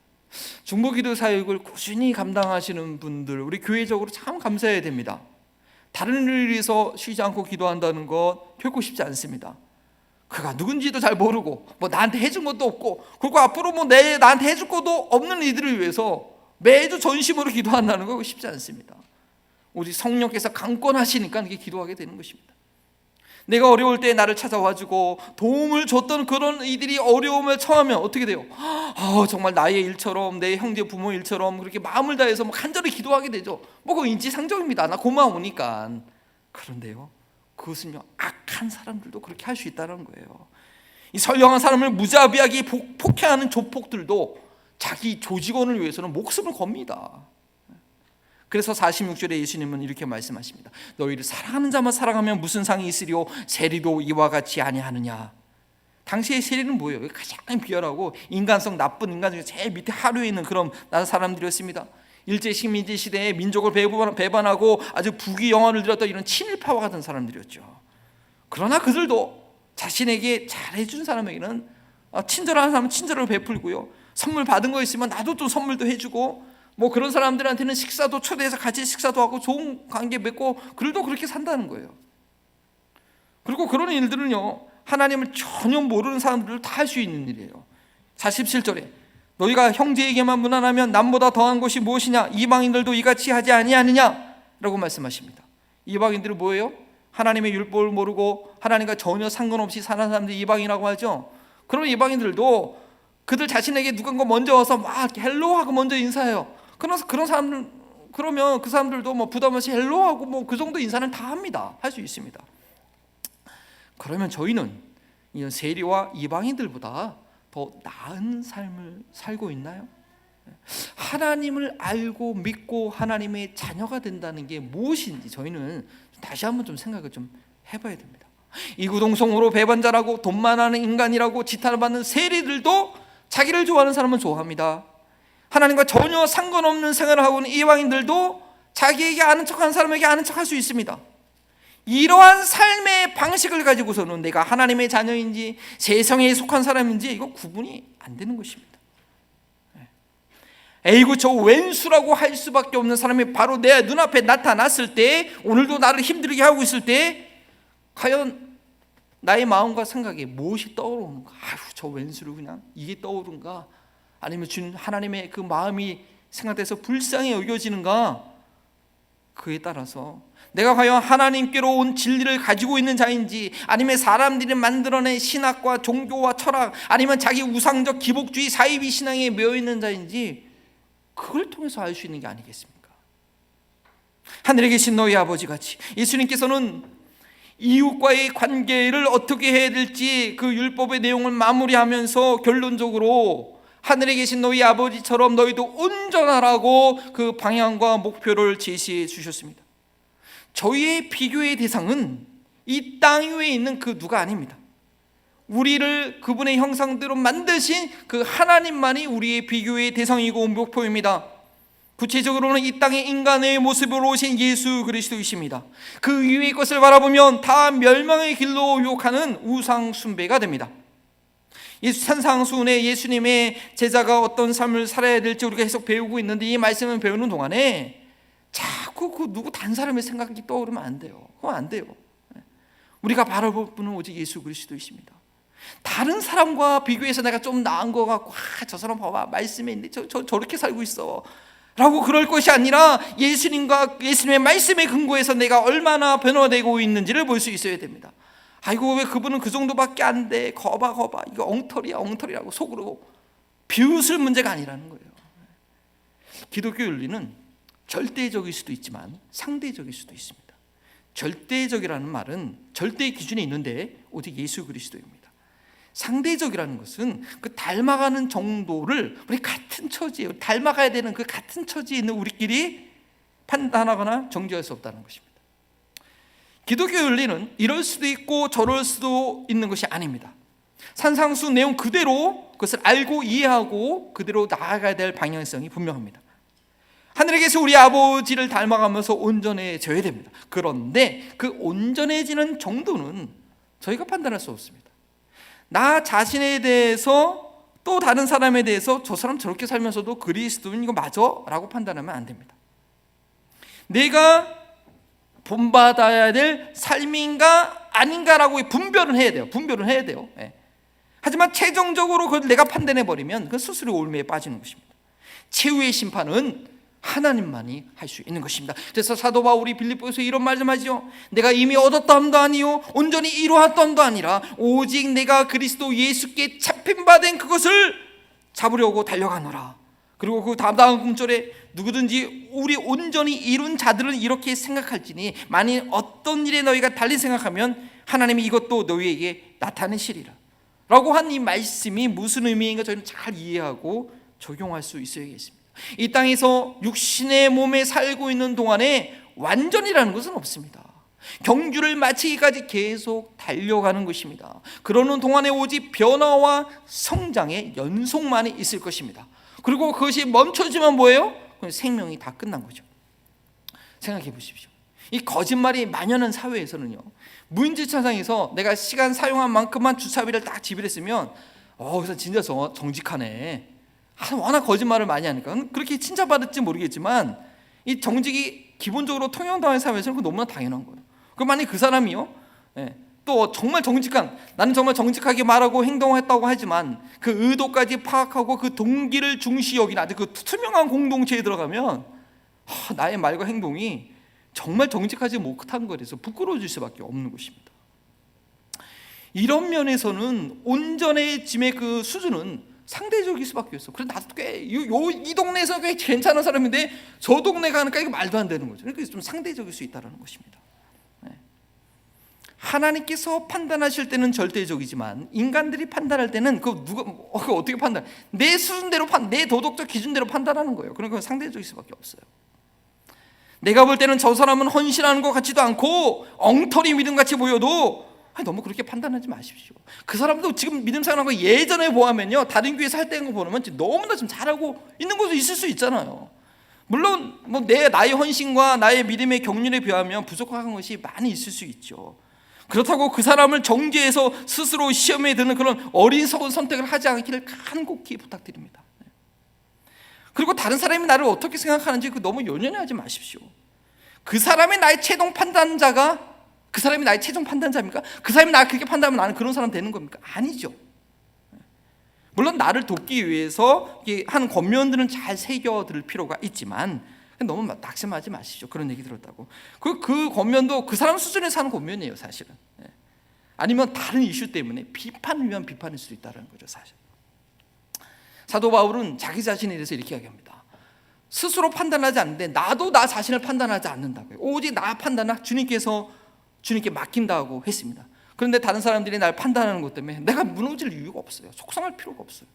중보기도 사역을 꾸준히 감당하시는 분들, 우리 교회적으로 참 감사해야 됩니다. 다른 일을 위해서 쉬지 않고 기도한다는 것 결코 쉽지 않습니다. 그가 누군지도 잘 모르고 뭐 나한테 해준 것도 없고, 그리고 앞으로 뭐 나한테 해줄 것도 없는 이들을 위해서 매주 전심으로 기도한다는 거 쉽지 않습니다. 오직 성령께서 강권하시니까 이렇게 기도하게 되는 것입니다. 내가 어려울 때 나를 찾아와주고 도움을 줬던 그런 이들이 어려움을 처하면 어떻게 돼요? 정말 나의 일처럼, 내 형제 부모 일처럼 그렇게 마음을 다해서 간절히 기도하게 되죠. 뭐 그거 인지상정입니다. 나 고마우니까. 그런데요, 그것은요, 악한 사람들도 그렇게 할 수 있다는 거예요. 이 선량한 사람을 무자비하게 폭행하는 조폭들도 자기 조직원을 위해서는 목숨을 겁니다. 그래서 46절에 예수님은 이렇게 말씀하십니다. 너희를 사랑하는 자만 사랑하면 무슨 상이 있으리요? 세리도 이와 같이 아니하느냐. 당시의 세리는 뭐예요? 가장 비열하고 인간성 나쁜 인간 중에 제일 밑에 하류에 있는 그런 사람들이었습니다. 일제식민지 시대에 민족을 배반하고 아주 부귀영화를 누렸던 이런 친일파와 같은 사람들이었죠. 그러나 그들도 자신에게 잘해준 사람에게는 친절한 사람은 친절을 베풀고요, 선물 받은 거 있으면 나도 또 선물도 해주고, 뭐 그런 사람들한테는 식사도 초대해서 같이 식사도 하고 좋은 관계 맺고, 그들도 그렇게 산다는 거예요. 그리고 그런 일들은요, 하나님을 전혀 모르는 사람들도 다 할 수 있는 일이에요. 47절에 너희가 형제에게만 무난하면 남보다 더한 것이 무엇이냐? 이방인들도 이같이 하지 아니하느냐? 라고 말씀하십니다. 이방인들은 뭐예요? 하나님의 율법을 모르고 하나님과 전혀 상관없이 사는 사람들이 이방인이라고 하죠. 그런 이방인들도 그들 자신에게 누군가 먼저 와서 막 헬로하고 먼저 인사해요. 그런 사람들, 그러면 그 사람들도 뭐 부담 없이 헬로하고 뭐 그 정도 인사는 다 합니다. 할 수 있습니다. 그러면 저희는 이런 세리와 이방인들보다 더 나은 삶을 살고 있나요? 하나님을 알고 믿고 하나님의 자녀가 된다는 게 무엇인지 저희는 다시 한번 좀 생각을 좀 해봐야 됩니다. 이구동성으로 배반자라고 돈 많아하는 인간이라고 지탄을 받는 세리들도 자기를 좋아하는 사람은 좋아합니다. 하나님과 전혀 상관없는 생활을 하고 있는 이방인들도 자기에게 아는 척하는 사람에게 아는 척할 수 있습니다. 이러한 삶의 방식을 가지고서는 내가 하나님의 자녀인지 세상에 속한 사람인지 이거 구분이 안 되는 것입니다. 에이구 저 왼수라고 할 수밖에 없는 사람이 바로 내 눈앞에 나타났을 때, 오늘도 나를 힘들게 하고 있을 때 과연 나의 마음과 생각에 무엇이 떠오르는가? 저 왼수를 그냥 이게 떠오른가? 아니면 주님 하나님의 그 마음이 생각돼서 불쌍히 여겨지는가? 그에 따라서 내가 과연 하나님께로 온 진리를 가지고 있는 자인지, 아니면 사람들이 만들어낸 신학과 종교와 철학, 아니면 자기 우상적 기복주의 사이비 신앙에 매여 있는 자인지, 그걸 통해서 알 수 있는 게 아니겠습니까? 하늘에 계신 너희 아버지 같이 예수님께서는 이웃과의 관계를 어떻게 해야 될지 그 율법의 내용을 마무리하면서 결론적으로 하늘에 계신 너희 아버지처럼 너희도 온전하라고 그 방향과 목표를 제시해 주셨습니다. 저희의 비교의 대상은 이 땅 위에 있는 그 누가 아닙니다. 우리를 그분의 형상대로 만드신 그 하나님만이 우리의 비교의 대상이고 목표입니다. 구체적으로는 이 땅의 인간의 모습으로 오신 예수 그리스도이십니다. 그 위의 것을 바라보면 다 멸망의 길로 유혹하는 우상 숭배가 됩니다. 산상수훈에 예수님의 제자가 어떤 삶을 살아야 될지 우리가 계속 배우고 있는데, 이 말씀을 배우는 동안에 자꾸 그 누구 다른 사람의 생각이 떠오르면 안 돼요. 그건 안 돼요. 우리가 바라볼 분은 오직 예수 그리스도이십니다. 다른 사람과 비교해서 내가 좀 나은 거 같고, 저 사람 봐봐 말씀에 있는데 저렇게 살고 있어 라고 그럴 것이 아니라, 예수님과 예수님의 말씀에 근거해서 내가 얼마나 변화되고 있는지를 볼 수 있어야 됩니다. 아이고 왜 그분은 그 정도밖에 안 돼, 거봐 이거 엉터리라고 속으로 비웃을 문제가 아니라는 거예요. 기독교 윤리는 절대적일 수도 있지만 상대적일 수도 있습니다. 절대적이라는 말은 절대의 기준이 있는데 오직 예수 그리스도입니다. 상대적이라는 것은 그 닮아가는 정도를, 우리 같은 처지에 닮아가야 되는 그 같은 처지에 있는 우리끼리 판단하거나 정죄할 수 없다는 것입니다. 기독교 윤리는 이럴 수도 있고 저럴 수도 있는 것이 아닙니다. 산상수 내용 그대로 그것을 알고 이해하고 그대로 나아가야 될 방향성이 분명합니다. 하늘에 계신 우리 아버지를 닮아가면서 온전해져야 됩니다. 그런데 그 온전해지는 정도는 저희가 판단할 수 없습니다. 나 자신에 대해서 또 다른 사람에 대해서 저 사람 저렇게 살면서도 그리스도인 이거 맞아? 라고 판단하면 안 됩니다. 내가 본받아야 될 삶인가 아닌가라고 분별은 해야 돼요. 분별은 해야 돼요. 하지만 최종적으로 그걸 내가 판단해버리면 그 스스로 올매에 빠지는 것입니다. 최후의 심판은 하나님만이 할 수 있는 것입니다. 그래서 사도 바울이 빌립보에서 이런 말씀하죠. 내가 이미 얻었다함도 아니요 온전히 이루었다함도 아니라 오직 내가 그리스도 예수께 잡힌 바 된 그것을 잡으려고 달려가노라. 그리고 그 다음 구절에 누구든지 우리 온전히 이룬 자들은 이렇게 생각할지니 만일 어떤 일에 너희가 달리 생각하면 하나님이 이것도 너희에게 나타내시리라 라고 한 이 말씀이 무슨 의미인가 저희는 잘 이해하고 적용할 수 있어야겠습니다. 이 땅에서 육신의 몸에 살고 있는 동안에 완전이라는 것은 없습니다. 경주를 마치기까지 계속 달려가는 것입니다. 그러는 동안에 오직 변화와 성장의 연속만이 있을 것입니다. 그리고 그것이 멈춰지면 뭐예요? 그럼 생명이 다 끝난 거죠. 생각해 보십시오. 이 거짓말이 만연한 사회에서는요, 무인주차장에서 내가 시간 사용한 만큼만 주차비를 딱 지불했으면 그래서 진짜 정직하네. 워낙 거짓말을 많이 하니까 그렇게 칭찬받을지 모르겠지만 이 정직이 기본적으로 통용당한 사회에서는 너무나 당연한 거예요. 그럼 만약 그 사람이요, 또 정말 정직한, 나는 정말 정직하게 말하고 행동했다고 하지만 그 의도까지 파악하고 그 동기를 중시 여기는 아주 그 투명한 공동체에 들어가면 나의 말과 행동이 정말 정직하지 못한 거라서 부끄러워질 수밖에 없는 것입니다. 이런 면에서는 온전해짐의 그 수준은 상대적일 수밖에 없어. 그래서 나도 이 동네에서 꽤 괜찮은 사람인데 저 동네 가니까 이거 말도 안 되는 거죠. 그러니까 좀 상대적일 수 있다는 것입니다. 하나님께서 판단하실 때는 절대적이지만 인간들이 판단할 때는 그거 어떻게 판단? 내 수준대로 내 도덕적 기준대로 판단하는 거예요. 그러니까 상대적일 수밖에 없어요. 내가 볼 때는 저 사람은 헌신하는 것 같지도 않고 엉터리 믿음 같이 보여도 너무 그렇게 판단하지 마십시오. 그 사람도 지금 믿음 생활한 거 예전에 보면 다른 교회에서 할 때인 거 보면 너무나 좀 잘하고 있는 것도 있을 수 있잖아요. 물론 나의 헌신과 나의 믿음의 경륜에 비하면 부족한 것이 많이 있을 수 있죠. 그렇다고 그 사람을 정죄해서 스스로 시험에 드는 그런 어리석은 선택을 하지 않기를 간곡히 부탁드립니다. 그리고 다른 사람이 나를 어떻게 생각하는지 너무 연연해하지 마십시오. 그 사람이 나의 최종 판단자가 그 사람이 나의 최종 판단자입니까? 그 사람이 나를 그렇게 판단하면 나는 그런 사람 되는 겁니까? 아니죠. 물론 나를 돕기 위해서 한 권면들은 잘 새겨들 필요가 있지만 너무 낙심하지 마시죠. 그런 얘기 들었다고 그 권면도 그 사람 수준에서 하는 권면이에요, 사실은. 아니면 다른 이슈 때문에 비판을 위한 비판일 수도 있다는 거죠, 사실. 사도 바울은 자기 자신에 대해서 이렇게 이야기합니다. 스스로 판단하지 않는데 나도 나 자신을 판단하지 않는다고요. 오직 나 판단은 주님께 맡긴다고 했습니다. 그런데 다른 사람들이 날 판단하는 것 때문에 내가 무너질 이유가 없어요. 속상할 필요가 없어요.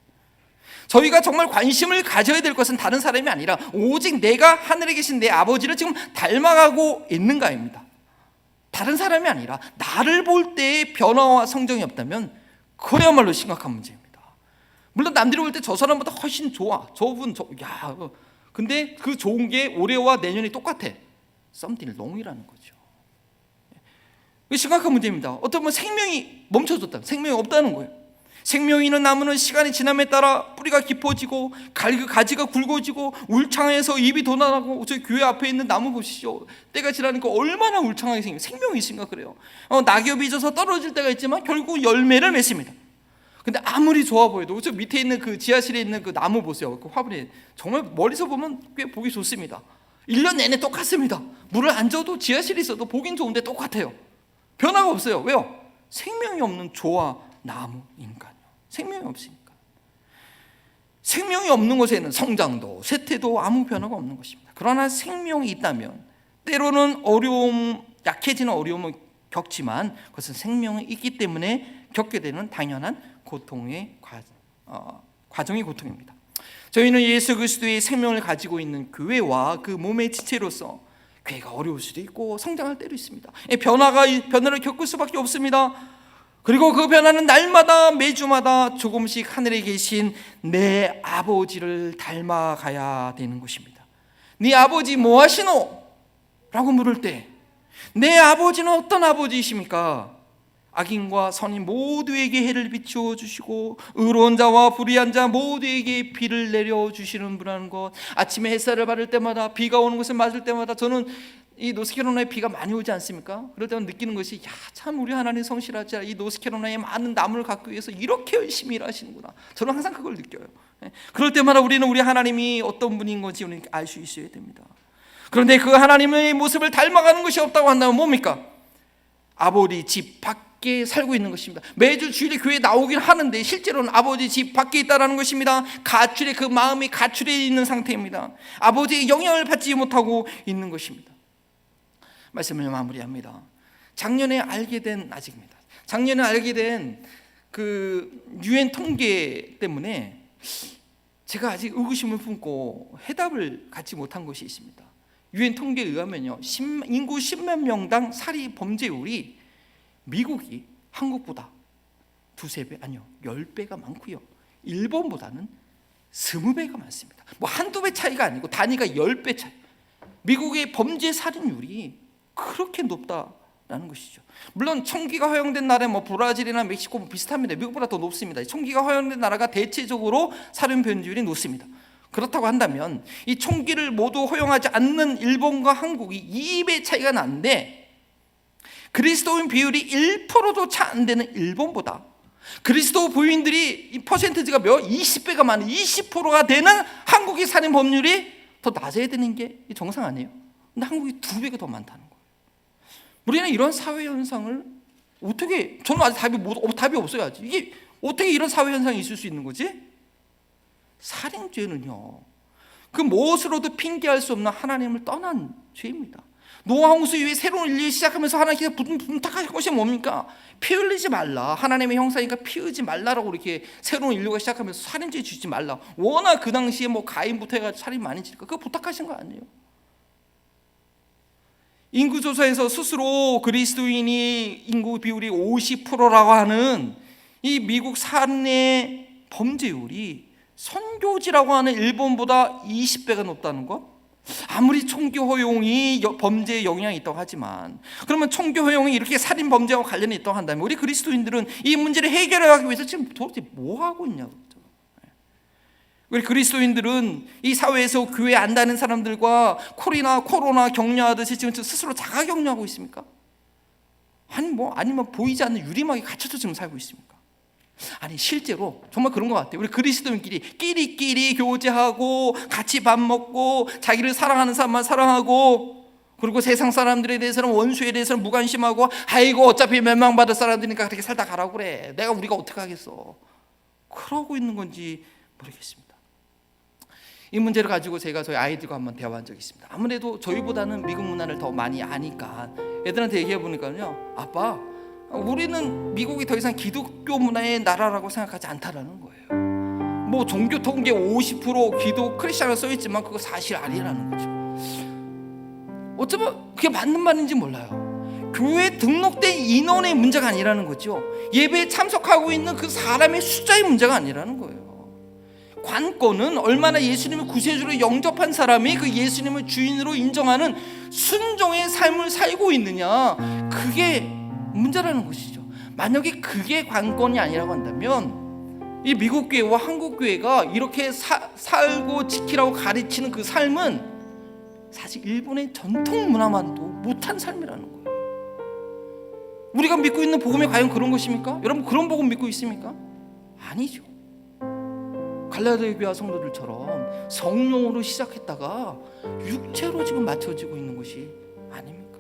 저희가 정말 관심을 가져야 될 것은 다른 사람이 아니라 오직 내가 하늘에 계신 내 아버지를 지금 닮아가고 있는가입니다. 다른 사람이 아니라 나를 볼 때의 변화와 성장이 없다면 그야말로 심각한 문제입니다. 물론 남들이 볼 때 저 사람보다 훨씬 좋아, 근데 그 좋은 게 올해와 내년이 똑같아. something wrong이라는 거죠. 심각한 문제입니다. 어쩌면 생명이 멈춰졌다, 생명이 없다는 거예요. 생명이 있는 나무는 시간이 지남에 따라 뿌리가 깊어지고 가지가 굵어지고 울창해서 잎이 돋아나고, 저희 교회 앞에 있는 나무 보시죠. 때가 지나니까 얼마나 울창하게 생겨요. 생명이 있으니까 그래요. 낙엽이 져서 떨어질 때가 있지만 결국 열매를 맺습니다. 근데 아무리 좋아 보여도 저 밑에 있는 그 지하실에 있는 그 나무 보세요. 그 화분에 정말 멀리서 보면 꽤 보기 좋습니다. 1년 내내 똑같습니다. 물을 안 줘도 지하실에 있어도 보긴 좋은데 똑같아요. 변화가 없어요. 왜요? 생명이 없는 조와 나무인가요? 생명이 없으니까. 생명이 없는 것에는 성장도 쇠퇴도 아무 변화가 없는 것입니다. 그러나 생명이 있다면 때로는 약해지는 어려움을 겪지만 그것은 생명이 있기 때문에 겪게 되는 당연한 고통의 과정이 고통입니다. 저희는 예수 그리스도의 생명을 가지고 있는 교회와 그 몸의 지체로서 교회가 어려울 수도 있고 성장할 때도 있습니다. 변화를 겪을 수밖에 없습니다. 그리고 그 변화는 날마다 매주마다 조금씩 하늘에 계신 내 아버지를 닮아가야 되는 것입니다. 네 아버지 뭐 하시노? 라고 물을 때 내 아버지는 어떤 아버지이십니까? 악인과 선인 모두에게 해를 비추어 주시고 의로운 자와 불의한 자 모두에게 비를 내려 주시는 분이라는 것. 아침에 햇살을 받을 때마다 비가 오는 것을 맞을 때마다 저는 이 노스캐롤라이나에 비가 많이 오지 않습니까? 그럴 때만 느끼는 것이, 야, 참 우리 하나님 성실하지, 이 노스캐롤라이나에 많은 나무를 갖기 위해서 이렇게 열심히 일하시는구나. 저는 항상 그걸 느껴요. 그럴 때마다 우리는 우리 하나님이 어떤 분인 건지 알 수 있어야 됩니다. 그런데 그 하나님의 모습을 닮아가는 것이 없다고 한다면 뭡니까? 아버지 집 밖에 살고 있는 것입니다. 매주 주일에 교회에 나오긴 하는데 실제로는 아버지 집 밖에 있다는 것입니다. 가출의 그 마음이 가출해 있는 상태입니다. 아버지의 영향을 받지 못하고 있는 것입니다. 말씀을 마무리합니다. 작년에 알게 된 그 유엔 통계 때문에 제가 아직 의구심을 품고 해답을 갖지 못한 것이 있습니다. 유엔 통계에 의하면요, 인구 10만 명당 살인 범죄율이 미국이 한국보다 2-3배, 아니요 10배가 많고요, 일본보다는 20배가 많습니다. 뭐 한두 배 차이가 아니고 단위가 10배 차이. 미국의 범죄 살인율이 그렇게 높다라는 것이죠. 물론 총기가 허용된 나라에 뭐 브라질이나 멕시코 뭐 비슷합니다. 미국보다 더 높습니다. 총기가 허용된 나라가 대체적으로 살인 범죄율이 높습니다. 그렇다고 한다면 이 총기를 모두 허용하지 않는 일본과 한국이 2배 차이가 나는데, 그리스도인 비율이 1%도 차 안 되는 일본보다 그리스도 부인들이 이 퍼센티지가 20배가 많은 20%가 되는 한국의 살인 범률이 더 낮아야 되는 게 정상 아니에요? 근데 한국이 2배가 더 많다는 거예요. 우리는 이런 사회 현상을 어떻게, 저는 아직 답이 없어야지. 이게 어떻게 이런 사회 현상이 있을 수 있는 거지? 살인죄는요, 그 무엇으로도 핑계할 수 없는 하나님을 떠난 죄입니다. 노아 홍수 이후에 새로운 인류를 시작하면서 하나님께서 부탁하신 것이 뭡니까? 피 흘리지 말라. 하나님의 형상이니까 피 흘리지 말라라고 이렇게 새로운 인류가 시작하면서 살인죄 주지 말라. 워낙 그 당시에 뭐 가인부터 해가지고 살인 많이 지니까 그거 부탁하신 거 아니에요? 인구조사에서 스스로 그리스도인이 인구 비율이 50%라고 하는 이 미국 살인의 범죄율이 선교지라고 하는 일본보다 20배가 높다는 것? 아무리 총기 허용이 범죄에 영향이 있다고 하지만, 그러면 총기 허용이 이렇게 살인 범죄와 관련이 있다고 한다면 우리 그리스도인들은 이 문제를 해결하기 위해서 지금 도대체 뭐 하고 있냐고. 우리 그리스도인들은 이 사회에서 교회 안 다니는 사람들과 코로나 격려하듯이 지금 스스로 자가 격려하고 있습니까? 아니면 보이지 않는 유리막에 갇혀서 지금 살고 있습니까? 아니, 실제로 정말 그런 것 같아요. 우리 그리스도인끼리 끼리끼리 교제하고 같이 밥 먹고 자기를 사랑하는 사람만 사랑하고, 그리고 세상 사람들에 대해서는, 원수에 대해서는 무관심하고, 아이고 어차피 멸망받을 사람들이니까 그렇게 살다 가라고 그래, 우리가 어떻게 하겠어, 그러고 있는 건지 모르겠습니다. 이 문제를 가지고 제가 저희 아이들과 한번 대화한 적이 있습니다. 아무래도 저희보다는 미국 문화를 더 많이 아니까 애들한테 얘기해 보니까요, 아빠, 우리는 미국이 더 이상 기독교 문화의 나라라고 생각하지 않다라는 거예요. 뭐 종교 통계 50% 기독 크리스천으로 써 있지만 그거 사실 아니라는 거죠. 어쩌면 그게 맞는 말인지 몰라요. 교회 등록된 인원의 문제가 아니라는 거죠. 예배에 참석하고 있는 그 사람의 숫자의 문제가 아니라는 거예요. 관건은 얼마나 예수님을 구세주로 영접한 사람이 그 예수님을 주인으로 인정하는 순종의 삶을 살고 있느냐, 그게 문제라는 것이죠. 만약에 그게 관건이 아니라고 한다면 이 미국 교회와 한국 교회가 이렇게 살고 지키라고 가르치는 그 삶은 사실 일본의 전통 문화만도 못한 삶이라는 거예요. 우리가 믿고 있는 복음이 과연 그런 것입니까? 여러분, 그런 복음 믿고 있습니까? 아니죠. 갈라디아 교회 성도들처럼 성령으로 시작했다가 육체로 지금 맞춰지고 있는 것이 아닙니까?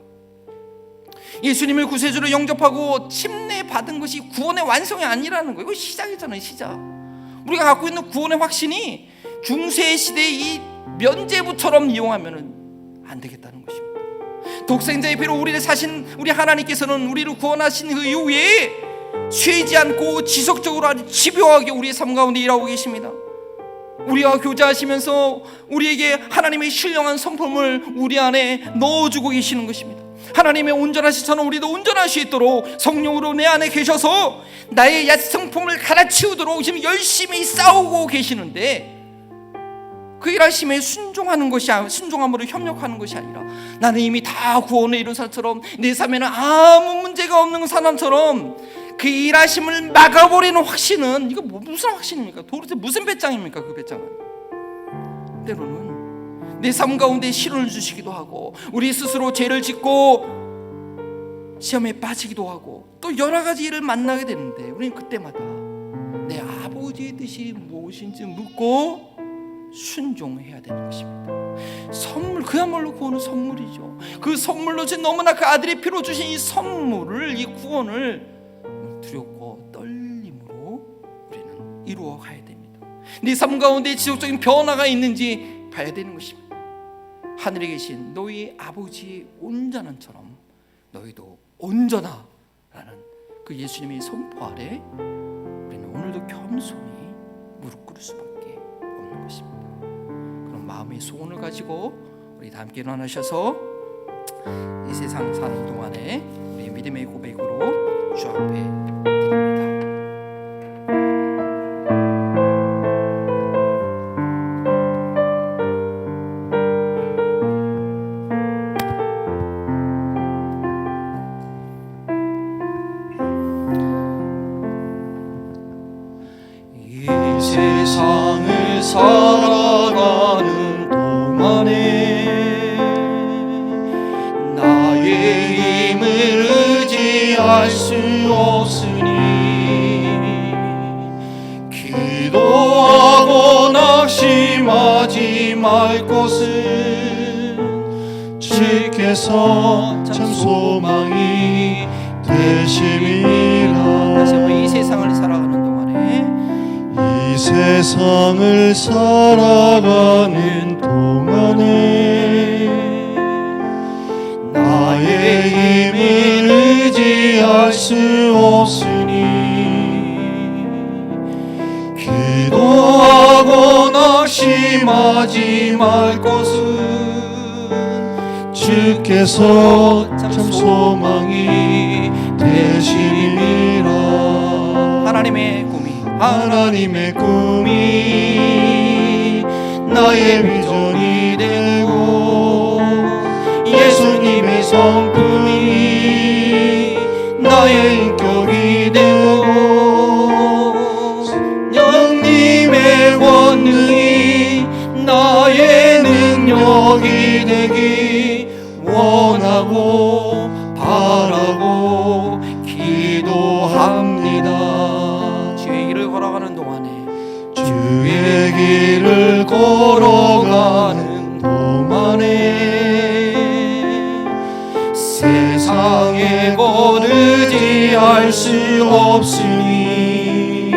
예수님을 구세주로 영접하고 침례받은 것이 구원의 완성이 아니라는 거예요. 이거 시작이잖아요, 시작. 우리가 갖고 있는 구원의 확신이 중세 시대의 이 면죄부처럼 이용하면 안 되겠다는 것입니다. 독생자의 피로 우리를 사신 우리 하나님께서는 우리를 구원하신 그 이후에 쉬지 않고 지속적으로 아주 집요하게 우리의 삶 가운데 일하고 계십니다. 우리와 교제하시면서 우리에게 하나님의 신령한 성품을 우리 안에 넣어주고 계시는 것입니다. 하나님의 온전하신 저는 우리도 온전할 수 있도록 성령으로 내 안에 계셔서 나의 옛 성품을 갈아치우도록 지금 열심히 싸우고 계시는데, 그 일하심에 순종함으로 협력하는 것이 아니라 나는 이미 다 구원을 이룬 사람처럼, 내 삶에는 아무 문제가 없는 사람처럼 그 일하심을 막아버리는 확신은, 이거 무슨 확신입니까? 도대체 무슨 배짱입니까? 그 배짱은 때로는 내 삶 가운데 시련을 주시기도 하고, 우리 스스로 죄를 짓고 시험에 빠지기도 하고, 또 여러 가지 일을 만나게 되는데, 우리는 그때마다 내 아버지의 뜻이 무엇인지 묻고 순종해야 되는 것입니다. 선물, 그야말로 구원은 선물이죠. 그 선물로 주 너무나 그 아들의 피로 주신 이 선물을, 이 구원을 두렵고 떨림으로 우리는 이루어 가야 됩니다. 네 삶 가운데 지속적인 변화가 있는지 봐야 되는 것입니다. 하늘에 계신 너희 아버지의 온전함처럼 너희도 온전하라는 그 예수님의 선포 아래 우리는 오늘도 겸손히 무릎 꿇을 수밖에 없는 것입니다. 그런 마음의 소원을 가지고 우리 다 함께 일어나셔서 이 세상 사는 동안에 우리 믿음의 고백으로 주 앞에 드립니다. 이 세상을 살아가는 동안에 나의 힘을 의지할 수 없으니 기도하고 낙심하지 말 것은 주께서 참 소망이 되심이라. 다시 한번 이 세상을 살아가는 동안에 이 세상을 살아가는 동안에 나의 힘을 의지할 수 없으니 기도하고 낙심하지 말 것은 주께서 참 소망이 되심이라. 하나님의 꿈이 나의 비전이 되고 예수님의 성품이 나의 인격이 되고 성령님의 권능이 나의 능력이 되기 원하고 바라고 기도합니다. 주의 길을 걸어가는 동안에 주의 길을 걸어가는 동안에 세상의 것 의지할 수 없으니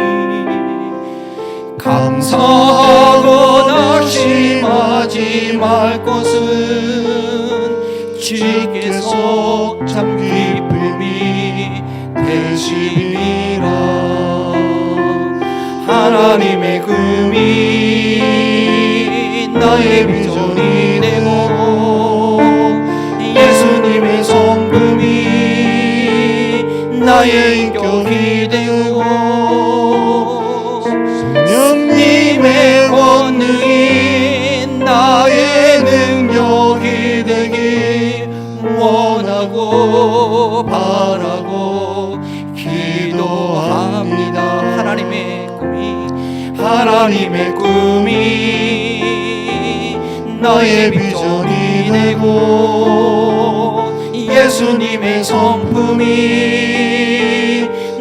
감사하고 낙심하지 말 것은 주께서 참 기쁨이 되심이라. 하나님의 꿈이 나의 비전이 되고 예수님의 성품이 나의 인격이 되고 성령님의 권능이 나의 능력이 되기 원하고 바라고 기도합니다. 하나님의 꿈이 나의 비전이 되고 예수님의 성품이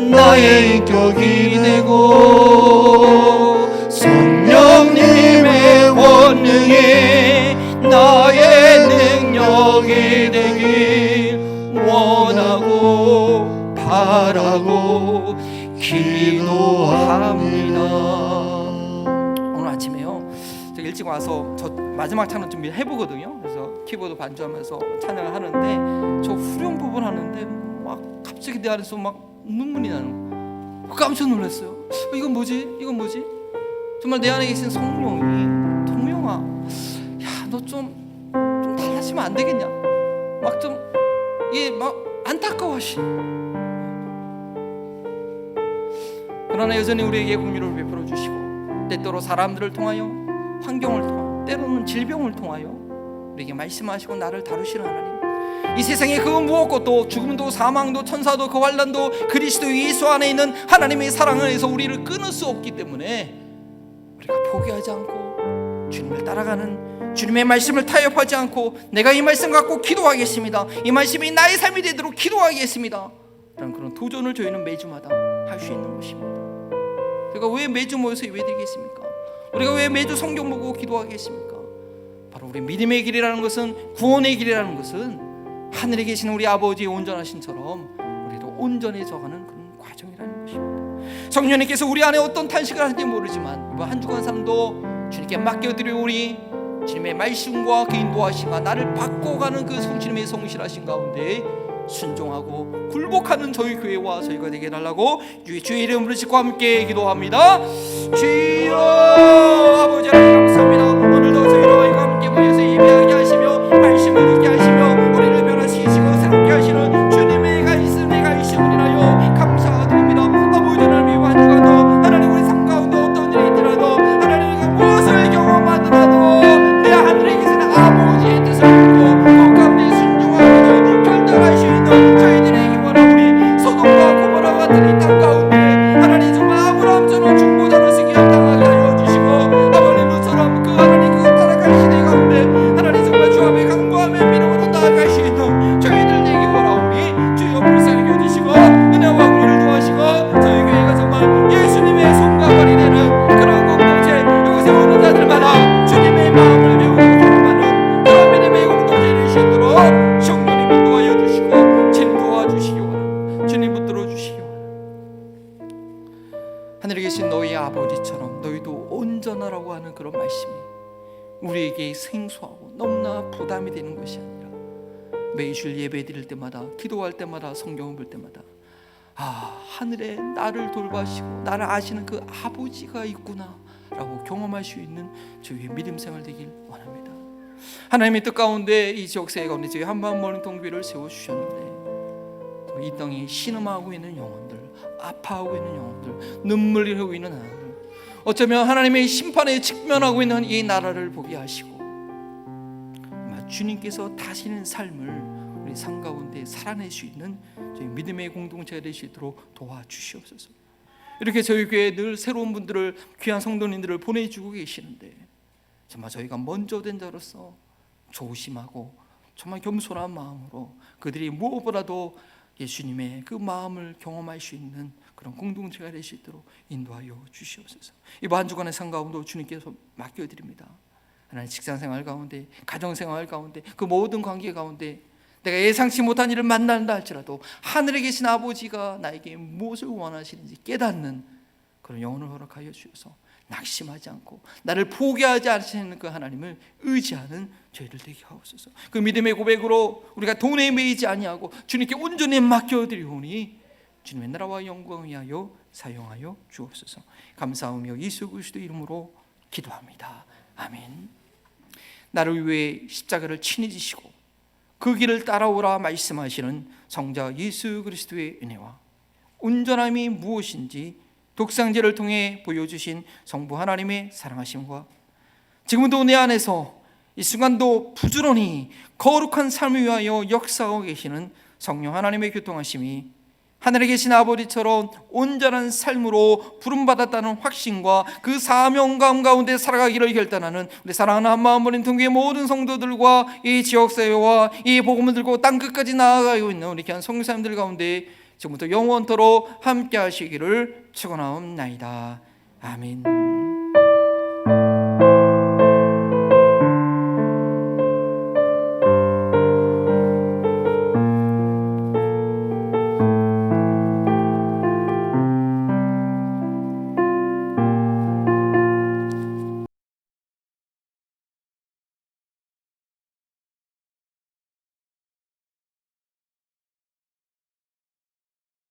나의 인격이 되고 성령님의 권능이 나의 능력이 되길 원하고 바라고 기도합니다. 오늘 아침에요, 저 일찍 와서 저 마지막 찬양 준비를 해보거든요. 그래서 키보드 반주하면서 찬양을 하는데 저 후렴 부분 하는데 막 갑자기 내 안에서 막 눈물이 나는 거예요. 깜짝 놀랐어요. 이건 뭐지? 정말 내 안에 계신 성령이 동영아, 야, 너 좀 달라지면 안 되겠냐? 막 좀 막 안타까워하시네. 그러나 여전히 우리에게 긍휼을 베풀어 주시고 때때로 사람들을 통하여, 환경을 통하여, 때로는 질병을 통하여 우리에게 말씀하시고 나를 다루시는 하나님, 이 세상에 그 무엇고도 죽음도 사망도 천사도 그 환난도 그리스도 예수 안에 있는 하나님의 사랑 안에서 우리를 끊을 수 없기 때문에 우리가 포기하지 않고 주님을 따라가는 주님의 말씀을 타협하지 않고 내가 이 말씀 갖고 기도하겠습니다, 이 말씀이 나의 삶이 되도록 기도하겠습니다 라는 그런 도전을 저희는 매주마다 할 수 있는 것입니다. 우리가 왜 매주 모여서 예배드리겠습니까? 우리가 왜 매주 성경 보고 기도하겠습니까? 바로 우리 믿음의 길이라는 것은, 구원의 길이라는 것은 하늘에 계신 우리 아버지의 온전하신처럼 우리도 온전해져가는 그런 과정이라는 것입니다. 성령님께서 우리 안에 어떤 탄식을 하는지 모르지만 이번 한 주간 삶도 주님께 맡겨드리오니 주님의 말씀과 그 인도하심과 나를 바꿔가는 그 주님의 성실하신 가운데 순종하고 굴복하는 저희 교회와 저희가 되게 해달라고 주의 이름으로 짓고 함께 기도합니다. 주여 아버지 하나님 감사합니다. 오늘도 저희와 함께 모여서 예배하게 하시며 말씀을 듣게 하시며 우리를 변화시키시고 새롭게 하시는 주님의 말씀에 가이시오니라요 감사드립니다. 아버지 하나님 한 주간도 하나님 우리 삶 가운데 어떤 일이 있더라도 하나님 무엇을 경험하더라도 내 하늘에 계신 아버지의 뜻을 듣고 그 가운데 순종하고 결단할 수 있는 저희들에게 원하오니 소돔과 고모라 같은 이 땅 가운데 하나님 정말 아브라함처럼 중보자로 쓰기 결단하게 하여 주시고 아버님 너처럼 그 하나님 그 타락한 시대 가운데 하나님 정말 주 앞에 강구하며 믿음으로 나아갈 수 있는 저희들 되기 원하오니 주여 불쌍히 여주시고 은혜와 공의를 도와시고 저희 교회가 정말 예수님의 손과 발이 되는 그런 공동체, 이곳에 오는 자들마다 주님의 마음을 배우고 경험하는 그런 믿음의 공동체 될 수 있도록 성령님 인도하여 주시고 진도와 주시기 원합니다. 주님 붙들어 주시기 원합니다. 하늘에 계신 너희 아버지처럼 너희도 온전하라고 하는 그런 말씀이 우리에게 생소하고 너무나 부담이 되는 것이 아니라 매일 예배 드릴 때마다, 기도할 때마다, 성경을 볼 때마다 하늘에 나를 돌봐시고 나를 아시는 그 아버지가 있구나 라고 경험할 수 있는 저희의 믿음 생활 되길 원합니다. 하나님의 뜻 가운데 이 지역사회 가운데 저희 한밤 모닝 동교회를 세워주셨는데 이 땅에 신음하고 있는 영혼들, 아파하고 있는 영혼들, 눈물 흘리고 있는 하나들, 어쩌면 하나님의 심판에 직면하고 있는 이 나라를 보게 하시고 주님께서 다시는 삶을 우리 삶 가운데 살아낼 수 있는 저희 믿음의 공동체가 될 수 있도록 도와주시옵소서. 이렇게 저희 교회에 늘 새로운 분들을, 귀한 성도님들을 보내주고 계시는데 정말 저희가 먼저 된 자로서 조심하고 정말 겸손한 마음으로 그들이 무엇보다도 예수님의 그 마음을 경험할 수 있는 그런 공동체가 될 수 있도록 인도하여 주시옵소서. 이번 한 주간의 삶 가운데 주님께서 맡겨드립니다. 하나님 직장생활 가운데, 가정생활 가운데, 그 모든 관계 가운데 내가 예상치 못한 일을 만난다 할지라도 하늘에 계신 아버지가 나에게 무엇을 원하시는지 깨닫는 그런 영혼을 허락하여 주셔서 낙심하지 않고 나를 포기하지 않으시는 그 하나님을 의지하는 저희들 되게 하옵소서. 그 믿음의 고백으로 우리가 돈에 매이지 아니하고 주님께 온전히 맡겨드리오니 주님의 나라와 영광을 위하여 사용하여 주옵소서. 감사하며 예수 그리스도 이름으로 기도합니다. 아멘. 나를 위해 십자가를 친히 지시고 그 길을 따라오라 말씀하시는 성자 예수 그리스도의 은혜와 온전함이 무엇인지 독생자를 통해 보여주신 성부 하나님의 사랑하심과 지금도 내 안에서 이 순간도 부지런히 거룩한 삶을 위하여 역사하고 계시는 성령 하나님의 교통하심이 하늘에 계신 아버지처럼 온전한 삶으로 부름받았다는 확신과 그 사명감 가운데 살아가기를 결단하는 우리 사랑하는 한마음 어린 통교의 모든 성도들과 이 지역사회와 이 복음을 들고 땅끝까지 나아가고 있는 우리 귀한 성도님들 가운데 지금부터 영원토록 함께 하시기를 축원하옵나이다. 아멘.